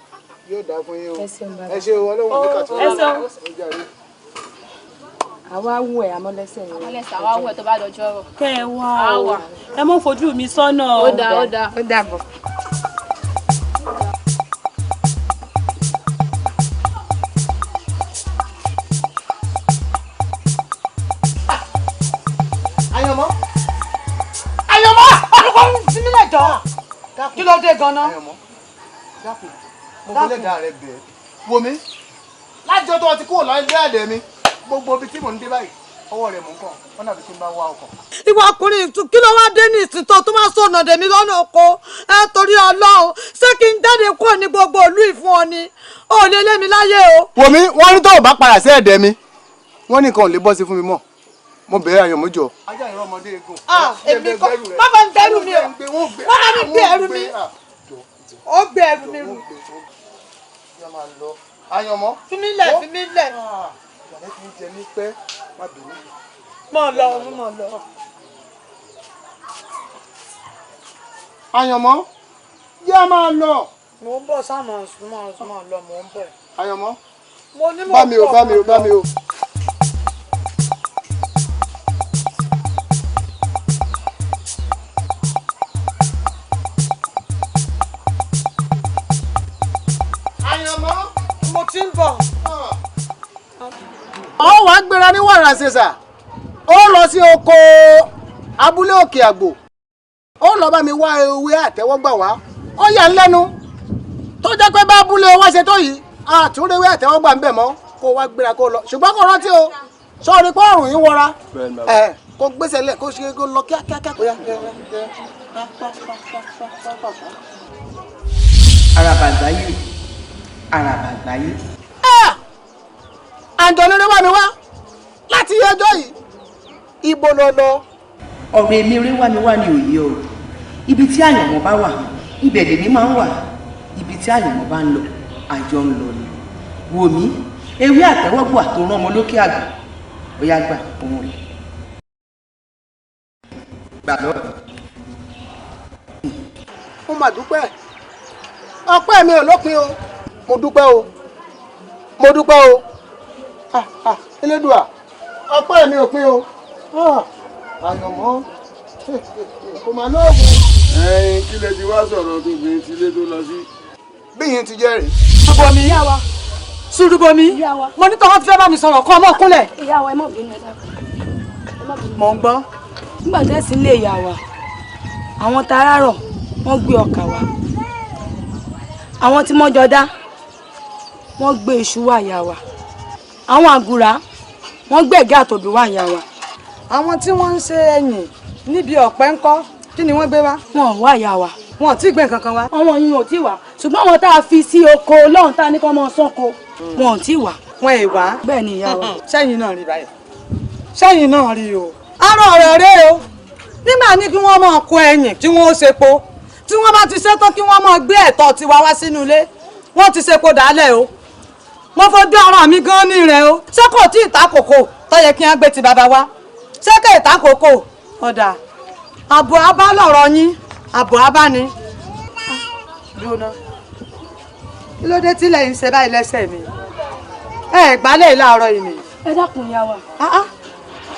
yóò dáa fún yín o ẹ ṣeun bàbá ẹ ṣe o ọlọ́run ní kàtó. ẹ ṣeun àwa wù ẹ amọ́lẹ́sẹ̀ ni. amọ́lẹ́sẹ̀ àwa wù ẹ tó bá dọjọ́ rọ̀. kẹ́ ẹ wá o ẹ mọ́ fojú mi sọ́nà. ó dáa ó dáa ó dàbọ̀. àyànmọ́ àyànmọ́ àdúgbò sílẹ̀ jọ kí ló dé gan-an. dákun mo fọlẹ́ dá rẹ bẹ̀ẹ́ wo mi láti ọjọ́ tó ti kúrò lọ́ọ́ ilé ẹ̀dẹ̀ mi gbogbo ibi tí mò ń dé báyìí ọwọ́ rẹ̀ mò ń kàn wọ́n dàbí tí ń bá wá ọkọ̀. ìwọ ọkùnrin kí ló wá dé ní ìsìntọ́ tó máa sọ̀nà dèmi lọ́nà oko ẹ torí Ọlọ́run ṣé kí n jáde kúrò ní gbogbo ìlú ìfún ọ ni ò lè lé mi láyé o. wo mi wọ́n ní tó o bá padà sí ẹ̀dẹ̀ mi wọ́n ní nǹkan ò lè bọ́ sí fún mi mọ́ mo bẹ̀rẹ̀ àyànmọ́ jọ. ajá ìrọ̀ ọmọdé egun. èmi kọ́ má bá ń dẹrù mi o má bá mi gbé ẹrù mi ó gbé ẹrù mi rù. àyànmọ́. fi mí lẹ̀ fi mí lẹ̀. ìyàlẹ́ ti ń jẹ ní pẹ́ má bínú. mọ̀ lọ mọ̀ lọ. àyànmọ́ yá máa lọ. mò ń bọ̀ sáàmù súnmọ́ lọ mò ń bọ̀. àyànmọ́ mo ní mo bá mi o bá mi o bá mi o. àyànmọ́ mo ti ń bọ̀. ọ wàá gbéra ní wàrà ṣèṣà ó lọ sí oko abúlé òkè àgbò ó lọ bá mi wá ewé àtẹ́wọ́gbà wá ó yà ń lẹ́nu tó jẹ́ pé bá abúlé wá ṣe tó yìí àtúndéwé àtẹ́wọ́gbà ń bẹ̀ mọ́ kó wá gbéra kó lọ ṣùgbọ́n kó rántí o sọ̀rọ̀ pé ọ̀rùn yín wọra kó gbèsè lẹ̀ kó ṣe kó lọ kíákíá. Àràbà àgbáyé Àràbà àgbáyé. àǹjọ̀nù wá mi wá láti ọjọ́ yìí ibo lọ lọ. ọ̀rọ̀ èmi rí wá mi wá ní òye o ibi tí àyànmọ́ bá wà ibẹ̀ lèmi máa ń wà ibi tí àyànmọ́ bá ń lọ àjọ ń lọ ni wò mí ewé àtẹ́wọ́gbà tó rán ọmọ lókè àgbà ó yá gbà òun rẹ̀ gbà lọ́ọ̀. mo mà dúpẹ́ ọpẹ́ mi ò lópin o mo dúpẹ́ o mo dúpẹ́ o Elédùà ọpẹ́ mi ò pin o àyànmọ́ kò mà lóògùn. ẹyin kí lè ti wá sọ̀rọ̀ tó fi ti lé tó lọ sí. bí yín ti jẹ́ rèé. Sùrùbọ̀mí ìyá wa Sùrùbọ̀mí mo ní tọ́wọ́ ti fẹ́ bá mi sọ̀rọ̀ kọ́ ọmọ kúnlẹ̀. ìyá wa ẹ má bínú ẹ dákun. mò ń gbọ́. nígbà tẹ́sí ilé ìyá wa àwọn tarárọ̀ wọ́n gbé ọkà wá àwọn tí mọ́jọ dá wọ́n gbé iṣu wá ìyá wa àwọn àgùrà wọ́n gbé ẹ̀gẹ́ àtòbí wá ìyá wa. àwọn tí wọ́n ń ṣe ẹ̀yìn níbi ọ̀pẹ ńkọ́ kí ni wọ́n gbé wá. wọn ò wá ìyá wa. wọn ò tí ì gbé nǹkan kan wá. àwọn yìí ò tí ì wá ṣùgbọ́n àwọn tá a fi sí oko lọ́hùn tá a ní kọ́ mọ́ sọ́kò wọn ò tí ì wá. wọn ì wá. bẹ́ẹ̀ ni ìyá wa. sẹ́yìn náà rí báyìí sẹ́yìn náà rí o. arọ ọ̀rọ̀ rẹ o nígbà ní kí wọ́n máa kó ẹ̀yìn tí wọ́n ó ṣepo tí wọ́n bá ti ṣetán kí wọ́n máa gbé ẹ̀tọ́ tiwa wá sínú ilé wọ́n ti ṣepo dálẹ̀ o mo fojú ara mi gan ní rẹ o ṣé kò tí ì ta kòkó tó yẹ kí wọ́n gbé ti bàbá wa ṣé kò ì ta kòkó ọ̀dà àbọ̀ abá lọ̀rọ̀ yín àbọ̀ abá ni. dúró kí ló dé tí lẹ́yìn ṣe báyìí lẹ́sẹ̀ mi ẹ gbálẹ̀ láàárọ̀ yìí ni. ẹ dákun ìyá wa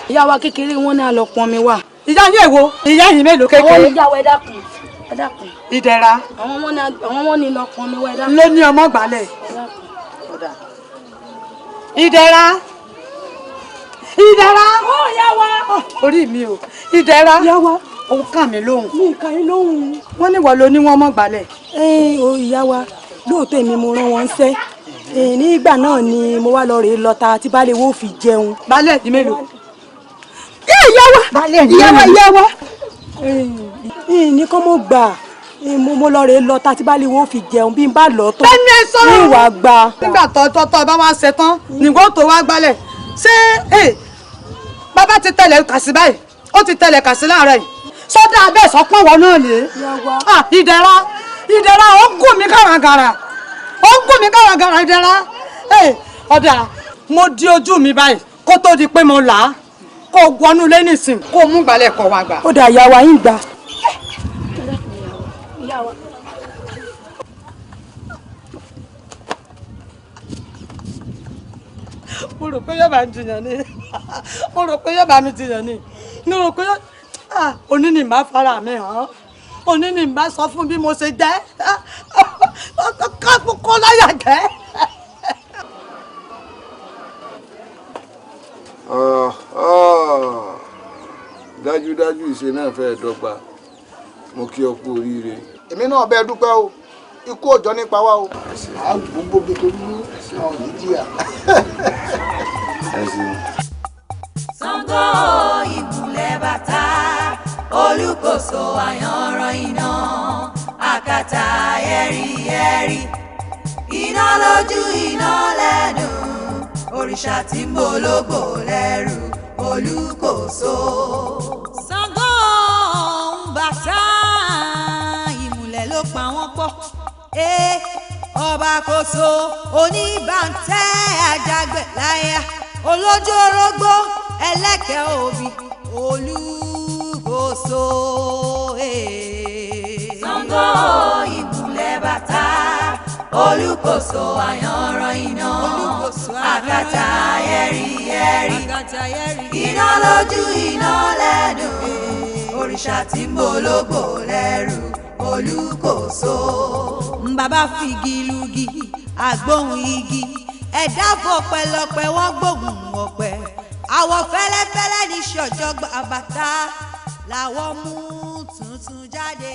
ìyá wa kékeré wọn ní àlọ́ pọn mi wà. ìyá yín èwo ìyá yín mélòó kékeré. àwọn ìyá wa ẹ dákun ẹ dákun. ìdẹ̀ra. àwọn wọn ní lọ pọn mi wá ẹ dákun. ló ní ọmọ gbálẹ̀. ìdẹ̀ra ìdẹ̀ra. ó yá wa. orí mi o ìdẹ̀ra. yá wa òun kàn mí lóhùn. mi kàn yín lóhùn. wọ́n ní wọ́n ló ní wọ́n mọ̀ gbálẹ̀. ó ìyá wa lóòótọ́ èmi mo rán wọn ń sẹ́ nígbà náà ni mo wá lọ rèé lọta tí baálé wo fi jẹun. baálé ẹ̀dín mélòó. ìyá wa baálé ẹ̀dín mélòó. ìyá wa ní kọ́ mo gbà mo lọ rèé lọta tí baálé wo fi jẹun bí n bá lọ tó ní ìwà gba. nígbà tọ́tọ́ bá wá ṣe tán nígbà tó wá gbálẹ̀ ṣé bàbá ti tẹ̀lé kàsí báyìí ó ti tẹ̀lé kàsí láàárọ̀ yìí sọ́dọ̀ abẹ́ sọ́pọ̀ wọn náà lè. ìdẹ̀ra ó gùn mí gàràgàrà ìdẹ̀ra ọ̀dà mo di ojú mi báyìí kó tó di pé mo là á kó wọnú lé nísìn kó mú gbalẹ̀ kó wá gbà. ó dà ìyá wa yín gbà. mo rò pé yóò bá mi jiyàn ni mo rò pé òní ni màá fara mi hàn òní ni màá sọ fún bí mo ṣe jẹ́ kó láyà jẹ́. dájúdájú ìṣe náà fẹ́ dọ́gba mo kí ọ kú oríire. èmi náà bẹ́ẹ̀ dúpẹ́ o ikú òjọ́ nípa wa o. àgbogbo gbogbo àwọn yìí jìyà. Ṣàngó ìmùlẹ̀ bàtà olùkóso àyànràn iná àkàtà ẹ̀rí iná lójú iná lẹ́nu òrìṣà tí ń bológbò lẹ́rù olùkóso. Ṣàngó bàtà ìmùlẹ̀ ló pa wọ́n pọ̀ ọba kóso oníbàntẹ́ àjàgbẹ̀ láyà olójú orógbó ẹlẹ́kẹ̀ òbí olùkóso. Ṣàngó ìmùlẹ̀ bàtà olùkóso àyànràn iná àkàtà ẹ̀rí iná lójú iná lẹ́nu òrìṣà tí ń bológbò lẹ́rù olùkóso. Bàbá figi lugi àgbóhùn igi ẹ̀dá fọpẹ́lọpẹ́ wọ́n gbóhùn ọ̀pẹ àwọ̀ fẹ́lẹ́fẹ́lẹ́ ní ṣọ̀jọ́gbà bàtà làwọn mú tuntun jáde.